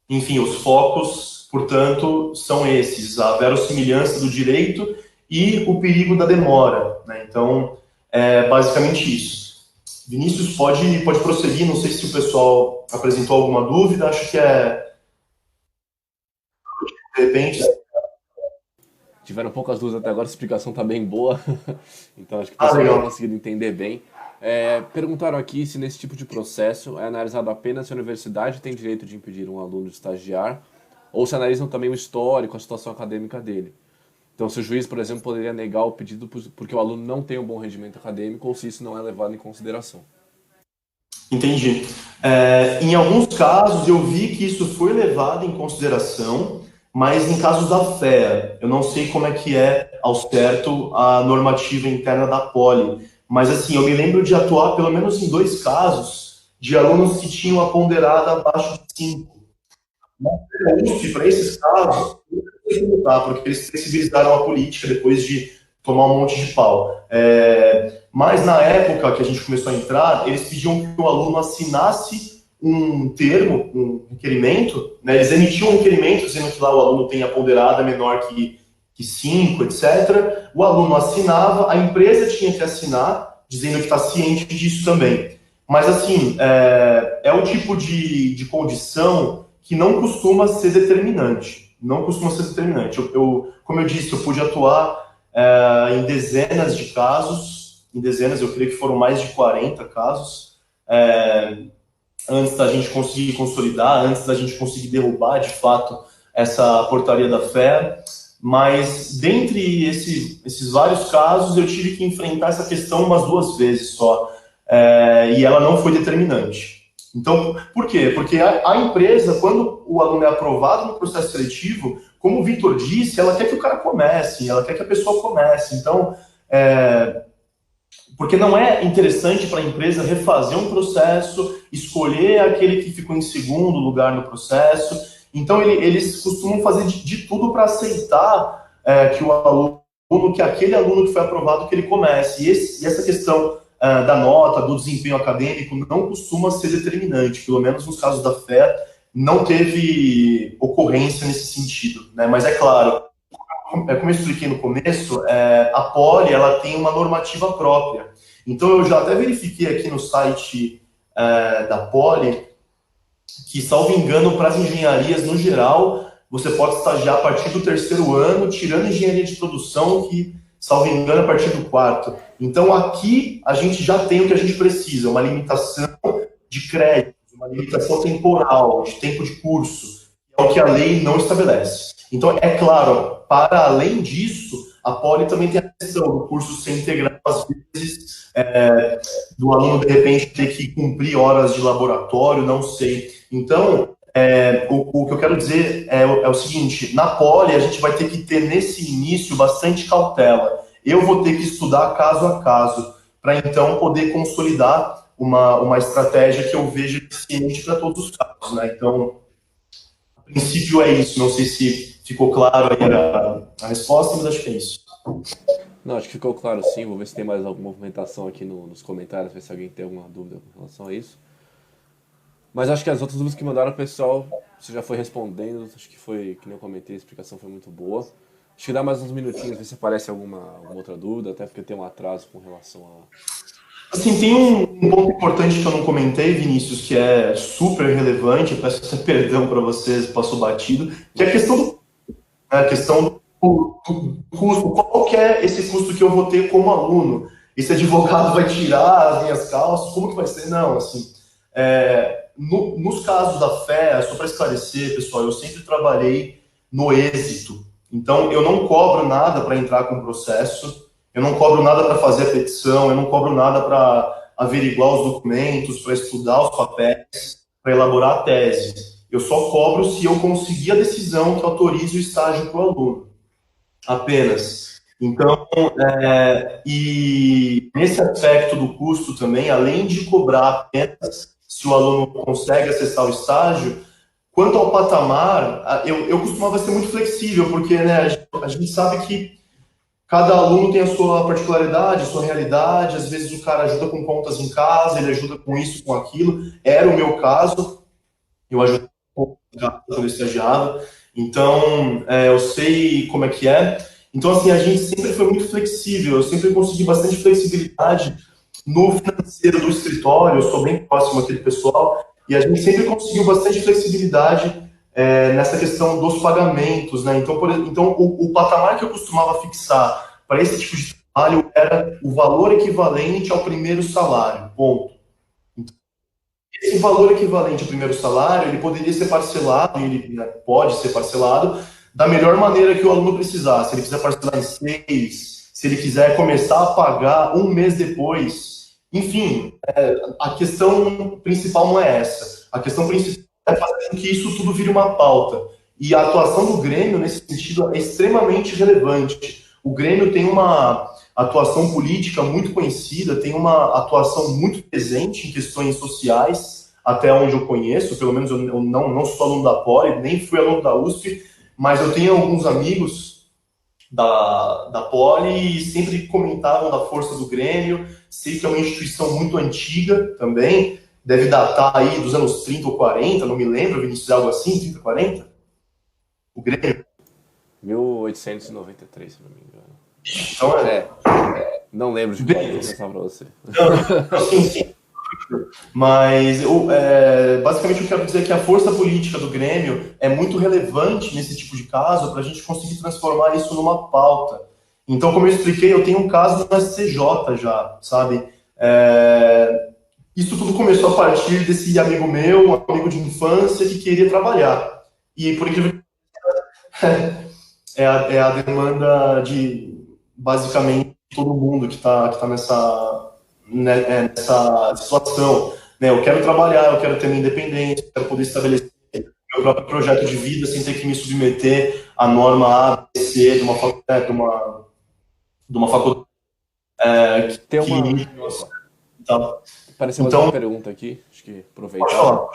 enfim, os focos, portanto, são esses: a verossimilhança do direito e o perigo da demora, né? Então, é basicamente isso. Vinícius, pode prosseguir, não sei se o pessoal apresentou alguma dúvida, acho que de repente... Tiveram poucas dúvidas até agora, a explicação está bem boa, então acho que o pessoal está conseguindo entender bem. Perguntaram aqui se nesse tipo de processo é analisado apenas se a universidade tem direito de impedir um aluno de estagiar, ou se analisam também o histórico, a situação acadêmica dele. Então, se o juiz, por exemplo, poderia negar o pedido porque o aluno não tem um bom rendimento acadêmico ou se isso não é levado em consideração. Entendi. Em alguns casos, eu vi que isso foi levado em consideração, mas em casos da FEA, eu não sei como é que é ao certo a normativa interna da Poli, mas assim, eu me lembro de atuar pelo menos em 2 casos de alunos que tinham a ponderada abaixo de 5. Para esses casos, porque eles flexibilizaram a política depois de tomar um monte de pau. Mas na época que a gente começou a entrar, eles pediam que o aluno assinasse um termo, um requerimento, né? Eles emitiam um requerimento dizendo que lá o aluno tem a ponderada menor que 5, etc. O aluno assinava, a empresa tinha que assinar, dizendo que está ciente disso também. Mas assim, é o tipo de condição que não costuma ser determinante. Não costuma ser determinante. Como eu disse, eu pude atuar em dezenas de casos, eu creio que foram mais de 40 casos, antes da gente conseguir consolidar, antes da gente conseguir derrubar, de fato, essa portaria da FEA. Mas, dentre esses vários casos, eu tive que enfrentar essa questão umas 2 vezes só, e ela não foi determinante. Então, por quê? Porque a empresa, quando o aluno é aprovado no processo seletivo, como o Vitor disse, ela quer que o cara comece, ela quer que a pessoa comece. Então, porque não é interessante para a empresa refazer um processo, escolher aquele que ficou em segundo lugar no processo. Então, eles costumam fazer de tudo para aceitar que aquele aluno que foi aprovado, que ele comece. E essa questão da nota, do desempenho acadêmico, não costuma ser determinante. Pelo menos nos casos da FEA, não teve ocorrência nesse sentido, né? Mas é claro, como eu expliquei no começo, a Poli ela tem uma normativa própria. Então, eu já até verifiquei aqui no site da Poli que, salvo engano, para as engenharias no geral, você pode estagiar a partir do 3º ano, tirando engenharia de produção, que, salvo engano, a partir do 4º. Então, aqui a gente já tem o que a gente precisa, uma limitação de crédito, uma limitação temporal, de tempo de curso, que é o que a lei não estabelece. Então, é claro, para além disso, A Poli também tem a questão do curso ser integral, às vezes, do aluno, de repente, ter que cumprir horas de laboratório, não sei. Então, o que eu quero dizer é o seguinte, na Poli a gente vai ter que ter, nesse início, bastante cautela. Eu vou ter que estudar caso a caso, para então poder consolidar uma estratégia que eu veja eficiente para todos os casos, né? Então, a princípio é isso, não sei se ficou claro aí a resposta, mas acho que é isso. Não, acho que ficou claro sim, vou ver se tem mais alguma movimentação aqui nos comentários, ver se alguém tem alguma dúvida com relação a isso. Mas acho que as outras dúvidas que mandaram, pessoal, você já foi respondendo, acho que foi, que nem eu comentei, a explicação foi muito boa. Acho que dá mais uns minutinhos, ver se aparece alguma outra dúvida, até porque tem um atraso com relação a... Assim, tem um ponto importante que eu não comentei, Vinícius, que é super relevante, eu peço até perdão para vocês, passou batido, que é a questão do custo. Qual que é esse custo que eu vou ter como aluno? Esse advogado vai tirar as minhas calças? Como que vai ser? Não, assim, nos casos da fé, só para esclarecer, pessoal, eu sempre trabalhei no êxito. Então, eu não cobro nada para entrar com o processo, eu não cobro nada para fazer a petição, eu não cobro nada para averiguar os documentos, para estudar os papéis, para elaborar a tese. Eu só cobro se eu conseguir a decisão que autorize o estágio para o aluno. Apenas. Então, e nesse aspecto do custo também, além de cobrar apenas se o aluno consegue acessar o estágio, quanto ao patamar, eu costumava ser muito flexível, porque, né, a gente sabe que cada aluno tem a sua particularidade, a sua realidade, às vezes o cara ajuda com contas em casa, ele ajuda com isso, com aquilo. Era o meu caso, eu ajudava quando eu estagiava, então eu sei como é que é. Então, assim, a gente sempre foi muito flexível, eu sempre consegui bastante flexibilidade no financeiro do escritório, eu sou bem próximo àquele pessoal, e a gente sempre conseguiu bastante flexibilidade nessa questão dos pagamentos, né? Então, o patamar que eu costumava fixar para esse tipo de trabalho era o valor equivalente ao primeiro salário, ponto. Então, esse valor equivalente ao primeiro salário, ele poderia ser parcelado, e ele, né, pode ser parcelado da melhor maneira que o aluno precisar. Se ele quiser parcelar em 6, se ele quiser começar a pagar um mês depois, enfim, a questão principal não é essa. A questão principal é fazer com que isso tudo vire uma pauta. E a atuação do Grêmio, nesse sentido, é extremamente relevante. O Grêmio tem uma atuação política muito conhecida, tem uma atuação muito presente em questões sociais, até onde eu conheço, pelo menos eu não sou aluno da Poli, nem fui aluno da USP, mas eu tenho alguns amigos da Poli e sempre comentavam da força do Grêmio. Sei que é uma instituição muito antiga também, deve datar aí dos anos 30 ou 40, não me lembro, Vinícius, algo assim, 30, 40? O Grêmio? 1893, se não me engano. Então não lembro de qual pensar pra você. Não, sim. Mas, basicamente, eu quero dizer que a força política do Grêmio é muito relevante nesse tipo de caso para a gente conseguir transformar isso numa pauta. Então, como eu expliquei, eu tenho um caso no SCJ já, sabe? Isso tudo começou a partir desse amigo meu, um amigo de infância, que queria trabalhar. E, por incrível que pareça, é a demanda de, basicamente, todo mundo que tá nessa situação. Né? Eu quero trabalhar, eu quero ter minha independência, eu quero poder estabelecer meu próprio projeto de vida sem ter que me submeter à norma A, B, C de uma faculdade. Tem uma... Então, Apareceu uma pergunta aqui, acho que aproveitar.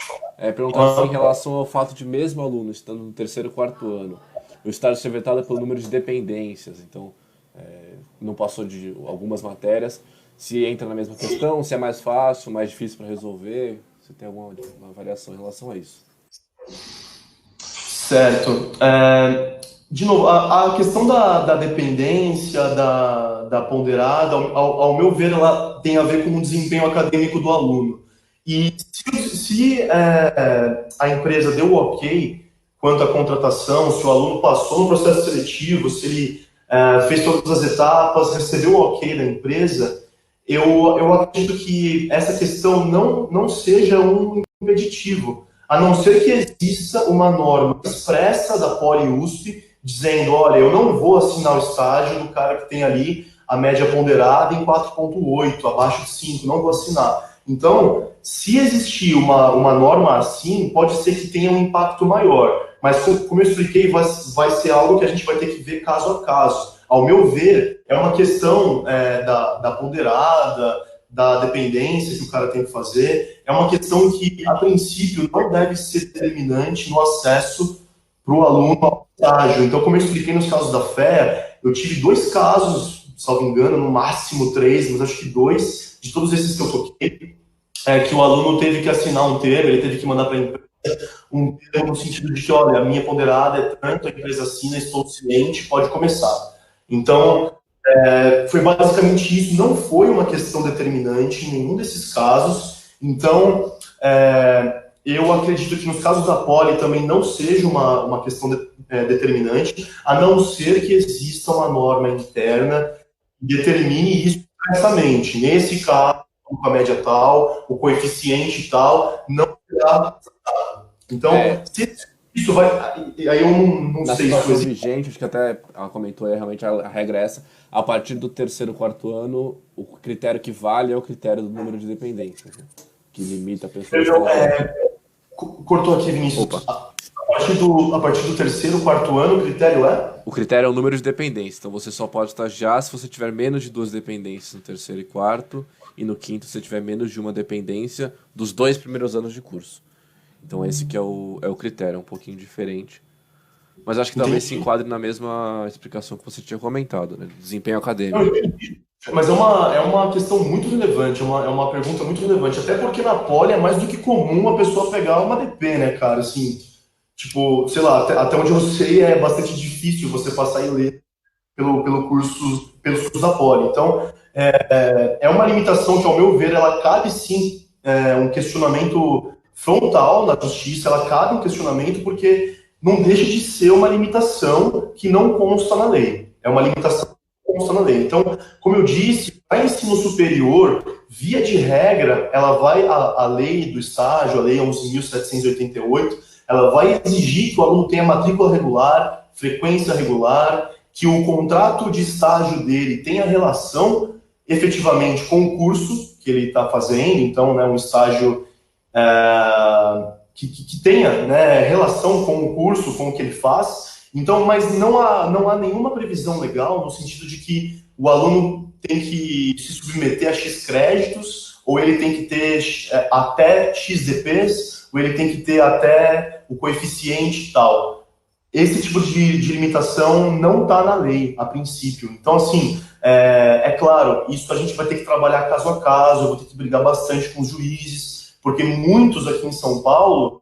Perguntar em relação ao fato de mesmo aluno estando no terceiro, quarto ano, o estágio ser vetado pelo número de dependências, então não passou de algumas matérias, se entra na mesma questão, se é mais fácil, mais difícil para resolver, se tem alguma variação em relação a isso. Certo. De novo, a questão da dependência, da ponderada, ao meu ver, ela tem a ver com o desempenho acadêmico do aluno. E se a empresa deu o ok quanto à contratação, se o aluno passou no processo seletivo, se ele fez todas as etapas, recebeu o ok da empresa, eu acredito que essa questão não seja um impeditivo. a não ser que exista uma norma expressa da Poli-USP dizendo, olha, eu não vou assinar o estágio do cara que tem ali a média ponderada em 4,8, abaixo de 5, não vou assinar. Então, se existir uma norma assim, pode ser que tenha um impacto maior. Mas, como eu expliquei, vai ser algo que a gente vai ter que ver caso a caso. Ao meu ver, é uma questão da ponderada, da dependência que o cara tem que fazer. É uma questão que, a princípio, não deve ser determinante no acesso para o aluno ao estágio. Então, como eu expliquei nos casos da FEA, eu tive 2 casos, salvo engano, no máximo 3, mas acho que 2, de todos esses que eu toquei, que o aluno teve que assinar um termo, ele teve que mandar para a empresa um termo no sentido de que, olha, a minha ponderada é tanto, a empresa assina, estou ciente, pode começar. Então, foi basicamente isso, não foi uma questão determinante em nenhum desses casos. Então, eu acredito que nos casos da Poli também não seja uma questão determinante, a não ser que exista uma norma interna que determine isso expressamente. Nesse caso, com a média tal, o coeficiente tal, não será. Então, se isso vai. Aí eu não Na sei se situação existe. vigente, acho que até ela comentou, realmente a regra é essa. A partir do terceiro, quarto ano, o critério que vale é o critério do número de dependências, né? Que limita a pessoa. Cortou aqui, Vinícius. Opa. A partir do terceiro, quarto ano, o critério é? O critério é o número de dependências. Então você só pode estagiar se você tiver menos de 2 dependências no terceiro e quarto, e no quinto se você tiver menos de uma dependência dos 2 primeiros anos de curso. Então esse que é o critério, é um pouquinho diferente. Mas acho que talvez se enquadre na mesma explicação que você tinha comentado, né? Desempenho acadêmico. Mas é uma questão muito relevante, é uma pergunta muito relevante, até porque na Poli é mais do que comum a pessoa pegar uma DP, né, cara? Assim, tipo, sei lá, até onde eu sei é bastante difícil você passar e ler pelos cursos da Poli. Então, é uma limitação que, ao meu ver, ela cabe sim um questionamento frontal na justiça, ela cabe um questionamento porque não deixa de ser uma limitação que não consta na lei. É uma limitação que não consta na lei. Então, como eu disse, para ensino superior, via de regra, ela vai, a lei do estágio, a lei 11.788, ela vai exigir que o aluno tenha matrícula regular, frequência regular, que o contrato de estágio dele tenha relação efetivamente com o curso que ele está fazendo, então, né, um estágio que tenha, né, relação com o curso, com o que ele faz. Então, mas não há nenhuma previsão legal no sentido de que o aluno tem que se submeter a X créditos, ou ele tem que ter até X DPs, ou ele tem que ter até o coeficiente tal. Esse tipo de limitação não está na lei, a princípio. Então, assim, é claro, isso a gente vai ter que trabalhar caso a caso, eu vou ter que brigar bastante com os juízes, porque muitos aqui em São Paulo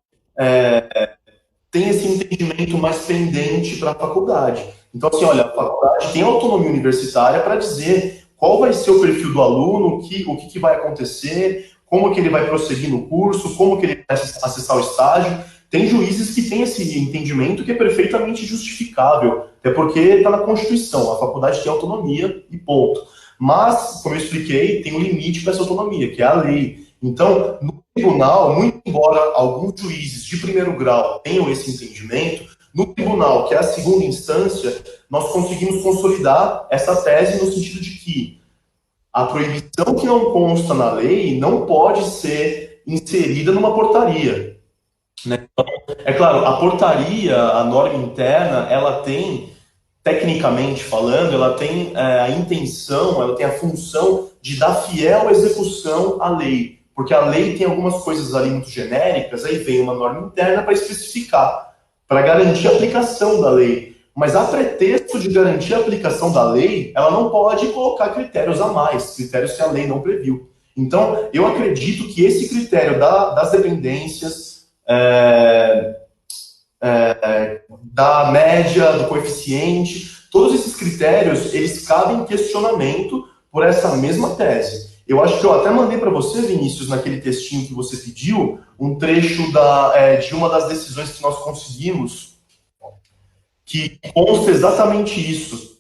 têm esse entendimento mais pendente para a faculdade. Então, assim, olha, a faculdade tem autonomia universitária para dizer qual vai ser o perfil do aluno, o que vai acontecer, como que ele vai prosseguir no curso, como que ele vai acessar o estágio. Tem juízes que têm esse entendimento que é perfeitamente justificável, até porque está na Constituição, a faculdade tem autonomia e ponto. Mas, como eu expliquei, tem um limite para essa autonomia, que é a lei. Então, no tribunal, muito embora alguns juízes de primeiro grau tenham esse entendimento, no tribunal, que é a segunda instância, nós conseguimos consolidar essa tese no sentido de que a proibição que não consta na lei não pode ser inserida numa portaria. Né? É claro, a portaria, a norma interna, ela tem, tecnicamente falando, ela tem a intenção, ela tem a função de dar fiel execução à lei. Porque a lei tem algumas coisas ali muito genéricas, aí vem uma norma interna para especificar, para garantir a aplicação da lei. Mas a pretexto de garantir a aplicação da lei, ela não pode colocar critérios a mais, critérios que a lei não previu. Então, eu acredito que esse critério das dependências, da média, do coeficiente, todos esses critérios, eles cabem em questionamento por essa mesma tese. Eu acho que eu até mandei para você, Vinícius, naquele textinho que você pediu, um trecho de uma das decisões que nós conseguimos, que consta exatamente isso.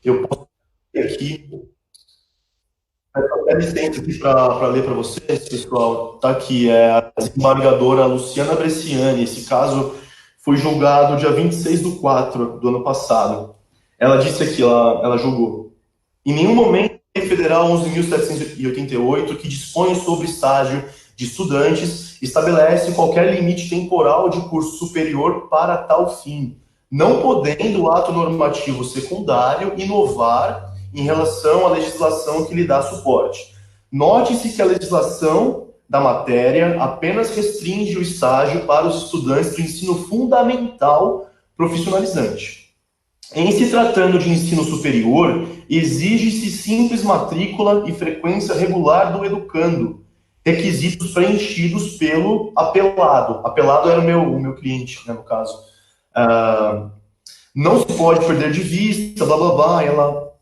Eu posso ver aqui. até licença aqui para ler para vocês, pessoal. Tá aqui, é a desembargadora Luciana Bresciani. Esse caso foi julgado dia 26/4 do ano passado. Ela disse aqui, ela julgou. Em nenhum momento a Lei Federal 11.788, que dispõe sobre estágio de estudantes, estabelece qualquer limite temporal de curso superior para tal fim, não podendo o ato normativo secundário inovar em relação à legislação que lhe dá suporte. Note-se que a legislação da matéria apenas restringe o estágio para os estudantes do ensino fundamental profissionalizante. Em se tratando de ensino superior, exige-se simples matrícula e frequência regular do educando, requisitos preenchidos pelo apelado. Apelado era o meu cliente, né, no caso. Não se pode perder de vista, blá, blá, blá. Ela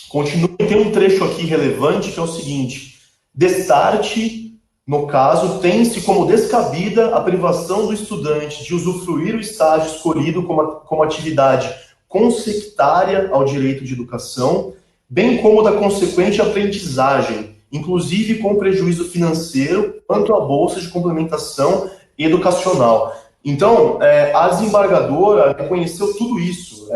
continua. Tem um trecho aqui relevante que é o seguinte: destarte, no caso, tem-se como descabida a privação do estudante de usufruir o estágio escolhido como atividade consectária ao direito de educação, bem como da consequente aprendizagem, inclusive com prejuízo financeiro quanto à bolsa de complementação educacional. Então, a desembargadora reconheceu tudo isso,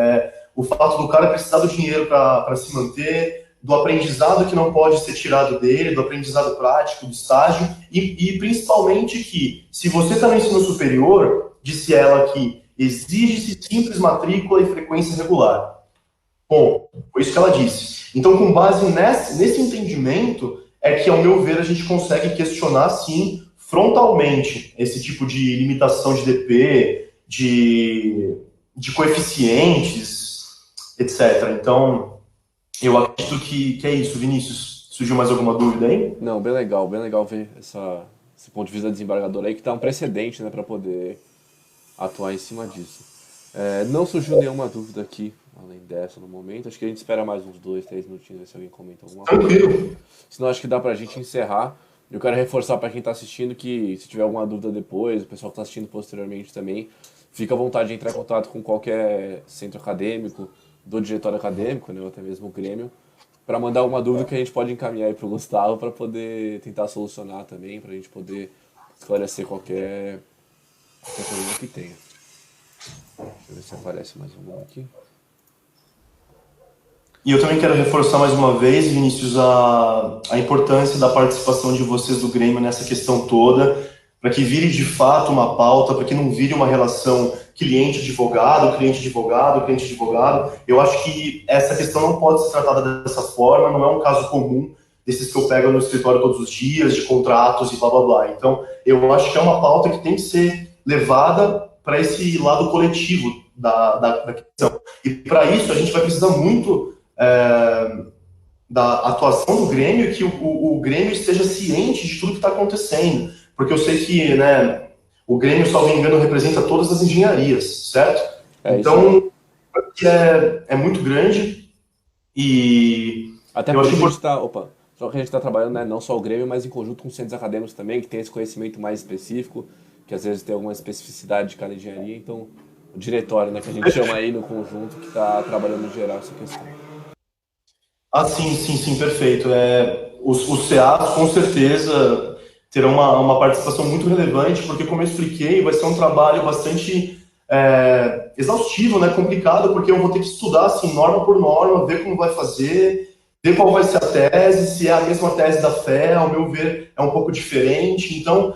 o fato do cara precisar do dinheiro para se manter, do aprendizado que não pode ser tirado dele, do aprendizado prático, do estágio, e principalmente que, se você está no ensino superior, disse ela que exige-se simples matrícula e frequência regular. Bom, foi isso que ela disse. Então, com base nesse entendimento, é que, ao meu ver, a gente consegue questionar, sim, frontalmente, esse tipo de limitação de DP, de coeficientes, etc. Então, eu acredito que é isso. Vinícius, surgiu mais alguma dúvida aí? Não, bem legal ver esse ponto de vista da desembargadora aí, que dá um precedente, né, para poder atuar em cima disso. Não surgiu nenhuma dúvida aqui, além dessa no momento. Acho que a gente espera mais uns 2, 3 minutinhos, se alguém comenta alguma coisa. Senão acho que dá pra gente encerrar. Eu quero reforçar para quem está assistindo que, se tiver alguma dúvida depois, o pessoal que está assistindo posteriormente também, fica à vontade de entrar em contato com qualquer centro acadêmico, do diretório acadêmico, né, ou até mesmo o Grêmio, para mandar alguma dúvida que a gente pode encaminhar aí para o Gustavo para poder tentar solucionar também, para a gente poder esclarecer qualquer problema que tenha. Deixa eu ver se aparece mais algum aqui. E eu também quero reforçar mais uma vez, Vinícius, a importância da participação de vocês do Grêmio nessa questão toda, para que vire de fato uma pauta, para que não vire uma relação cliente-advogado, cliente-advogado, cliente-advogado. Eu acho que essa questão não pode ser tratada dessa forma, não é um caso comum desses que eu pego no escritório todos os dias, de contratos e blá blá blá. Então, eu acho que é uma pauta que tem que ser levada para esse lado coletivo da questão. E para isso a gente vai precisar muito da atuação do Grêmio, e que o Grêmio esteja ciente de tudo que está acontecendo. Porque eu sei que, né, o Grêmio, salvo engano, representa todas as engenharias, certo? Então, é muito grande e... Até porque a gente está... Só que a gente está trabalhando, né, não só o Grêmio, mas em conjunto com centros acadêmicos também, que tem esse conhecimento mais específico, que às vezes tem alguma especificidade de cada engenharia. Então, o diretório, né, que a gente chama aí no conjunto, que está trabalhando em geral essa questão. Sim, perfeito. Os CAs, com certeza, terão uma participação muito relevante, porque, como eu expliquei, vai ser um trabalho bastante exaustivo, né, complicado, porque eu vou ter que estudar assim, norma por norma, ver como vai fazer, ver qual vai ser a tese, se é a mesma tese da FE, ao meu ver, é um pouco diferente. Então,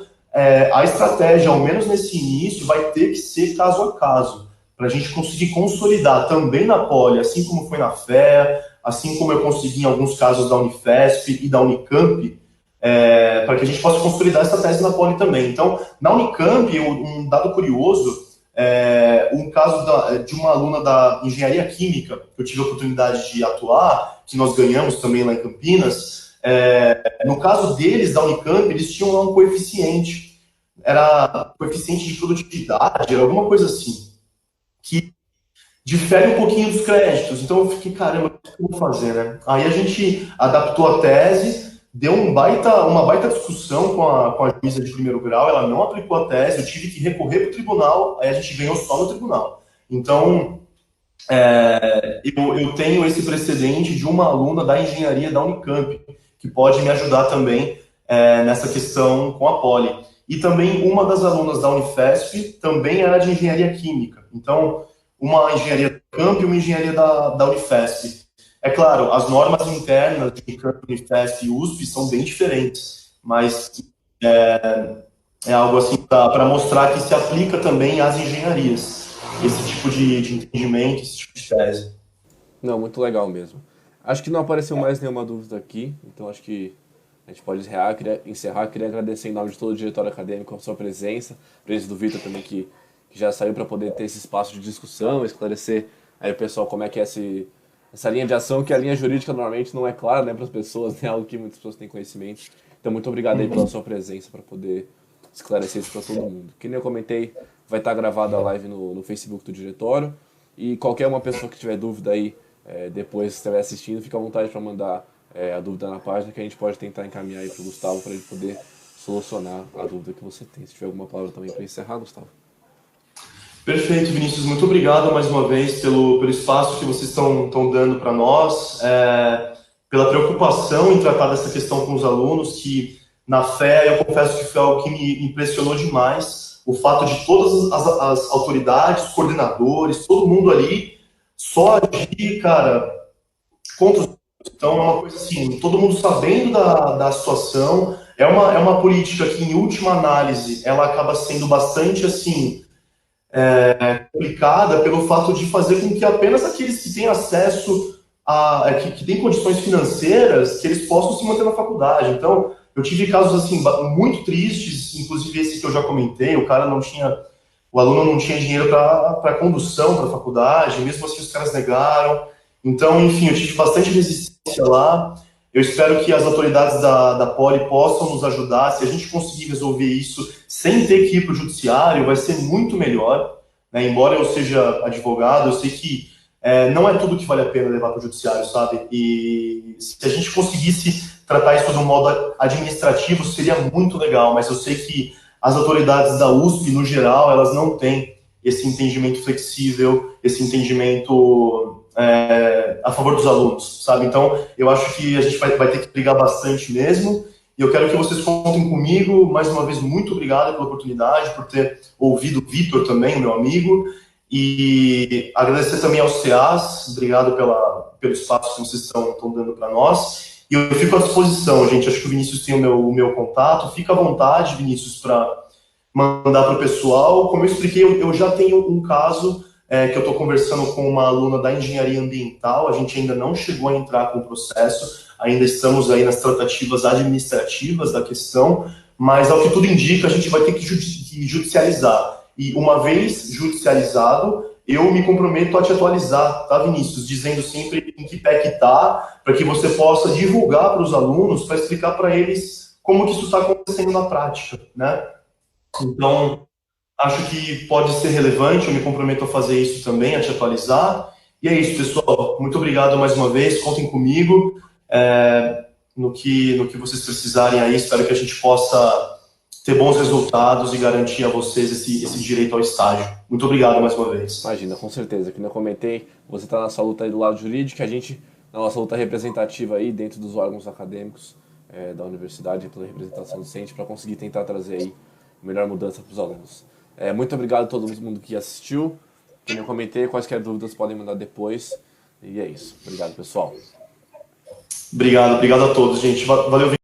a estratégia, ao menos nesse início, vai ter que ser caso a caso, para a gente conseguir consolidar também na Poli, assim como foi na FE, assim como eu consegui em alguns casos da Unifesp e da Unicamp, para que a gente possa consolidar essa tese na Poli também. Então, na Unicamp, um dado curioso, um caso de uma aluna da Engenharia Química, que eu tive a oportunidade de atuar, que nós ganhamos também lá em Campinas. No caso deles, da Unicamp, eles tinham lá um coeficiente, era coeficiente de produtividade, era alguma coisa assim, que difere um pouquinho dos créditos. Então eu fiquei, caramba, o que eu vou fazer, né? Aí a gente adaptou a tese, deu uma baita discussão com a juíza de primeiro grau, ela não aplicou a tese, eu tive que recorrer para o tribunal, aí a gente ganhou só no tribunal. Então, eu tenho esse precedente de uma aluna da engenharia da Unicamp, que pode me ajudar também nessa questão com a Poli. E também uma das alunas da Unifesp também era de engenharia química. Então, uma engenharia do campo e uma engenharia da Unifesp. É claro, as normas internas de campo, Unifesp e USP são bem diferentes, mas é algo assim para mostrar que se aplica também às engenharias, esse tipo de entendimento, esse tipo de tese. Não, muito legal mesmo. Acho que não apareceu mais nenhuma dúvida aqui, então acho que a gente pode encerrar. Queria agradecer em nome de todo o diretório acadêmico a sua presença, a presença do Vitor também, que já saiu para poder ter esse espaço de discussão, esclarecer aí o pessoal como é que é essa linha de ação, que a linha jurídica normalmente não é clara, né, para as pessoas, é algo que muitas pessoas têm conhecimento. Então, muito obrigado aí pela sua presença para poder esclarecer isso para todo mundo. Que nem eu comentei, vai estar gravada a live no Facebook do diretório, e qualquer uma pessoa que tiver dúvida aí, depois que estiver assistindo, fica à vontade para mandar a dúvida na página, que a gente pode tentar encaminhar aí para o Gustavo para ele poder solucionar a dúvida que você tem. Se tiver alguma palavra também para encerrar, Gustavo. Perfeito, Vinícius. Muito obrigado mais uma vez pelo espaço que vocês estão dando para nós, pela preocupação em tratar dessa questão com os alunos, que na fé eu confesso que foi algo que me impressionou demais, o fato de todas as autoridades, coordenadores, todo mundo ali só agir, cara, contra os. Então é uma coisa assim, todo mundo sabendo da situação, é uma política que, em última análise, ela acaba sendo bastante assim complicada pelo fato de fazer com que apenas aqueles que têm acesso que têm condições financeiras, que eles possam se manter na faculdade. Então, eu tive casos assim muito tristes, inclusive esse que eu já comentei, o aluno não tinha dinheiro para condução para a faculdade, mesmo assim os caras negaram. Então, enfim, eu tive bastante resistência lá. Eu espero que as autoridades da Poli possam nos ajudar. Se a gente conseguir resolver isso sem ter que ir para o judiciário, vai ser muito melhor, né? Embora eu seja advogado, eu sei que não é tudo que vale a pena levar para o judiciário, sabe? E se a gente conseguisse tratar isso de um modo administrativo, seria muito legal. Mas eu sei que as autoridades da USP, no geral, elas não têm esse entendimento flexível, esse entendimento a favor dos alunos, sabe? Então, eu acho que a gente vai ter que brigar bastante mesmo, e eu quero que vocês contem comigo. Mais uma vez, muito obrigado pela oportunidade, por ter ouvido o Vitor também, meu amigo, e agradecer também ao CEAS, obrigado pelo espaço que vocês estão dando para nós, e eu fico à disposição, gente. Acho que o Vinícius tem o meu contato, fica à vontade, Vinícius, para mandar para o pessoal. Como eu expliquei, eu já tenho um caso que eu estou conversando com uma aluna da engenharia ambiental. A gente ainda não chegou a entrar com o processo, ainda estamos aí nas tratativas administrativas da questão, mas ao que tudo indica, a gente vai ter que judicializar. E uma vez judicializado, eu me comprometo a te atualizar, tá, Vinícius? Dizendo sempre em que pé que está, para que você possa divulgar para os alunos, para explicar para eles como que isso está acontecendo na prática, né? Então, acho que pode ser relevante, eu me comprometo a fazer isso também, a te atualizar. E é isso, pessoal. Muito obrigado mais uma vez, contem comigo. No que vocês precisarem aí, espero que a gente possa ter bons resultados e garantir a vocês esse direito ao estágio. Muito obrigado mais uma vez. Imagina, com certeza. Como eu comentei, você está na sua luta aí do lado jurídico, a gente na nossa luta representativa aí dentro dos órgãos acadêmicos da universidade, pela representação docente, para conseguir tentar trazer aí a melhor mudança para os alunos. Muito obrigado a todo mundo que assistiu. Como eu comentei, quaisquer dúvidas podem mandar depois. E é isso. Obrigado, pessoal. Obrigado a todos, gente. Valeu.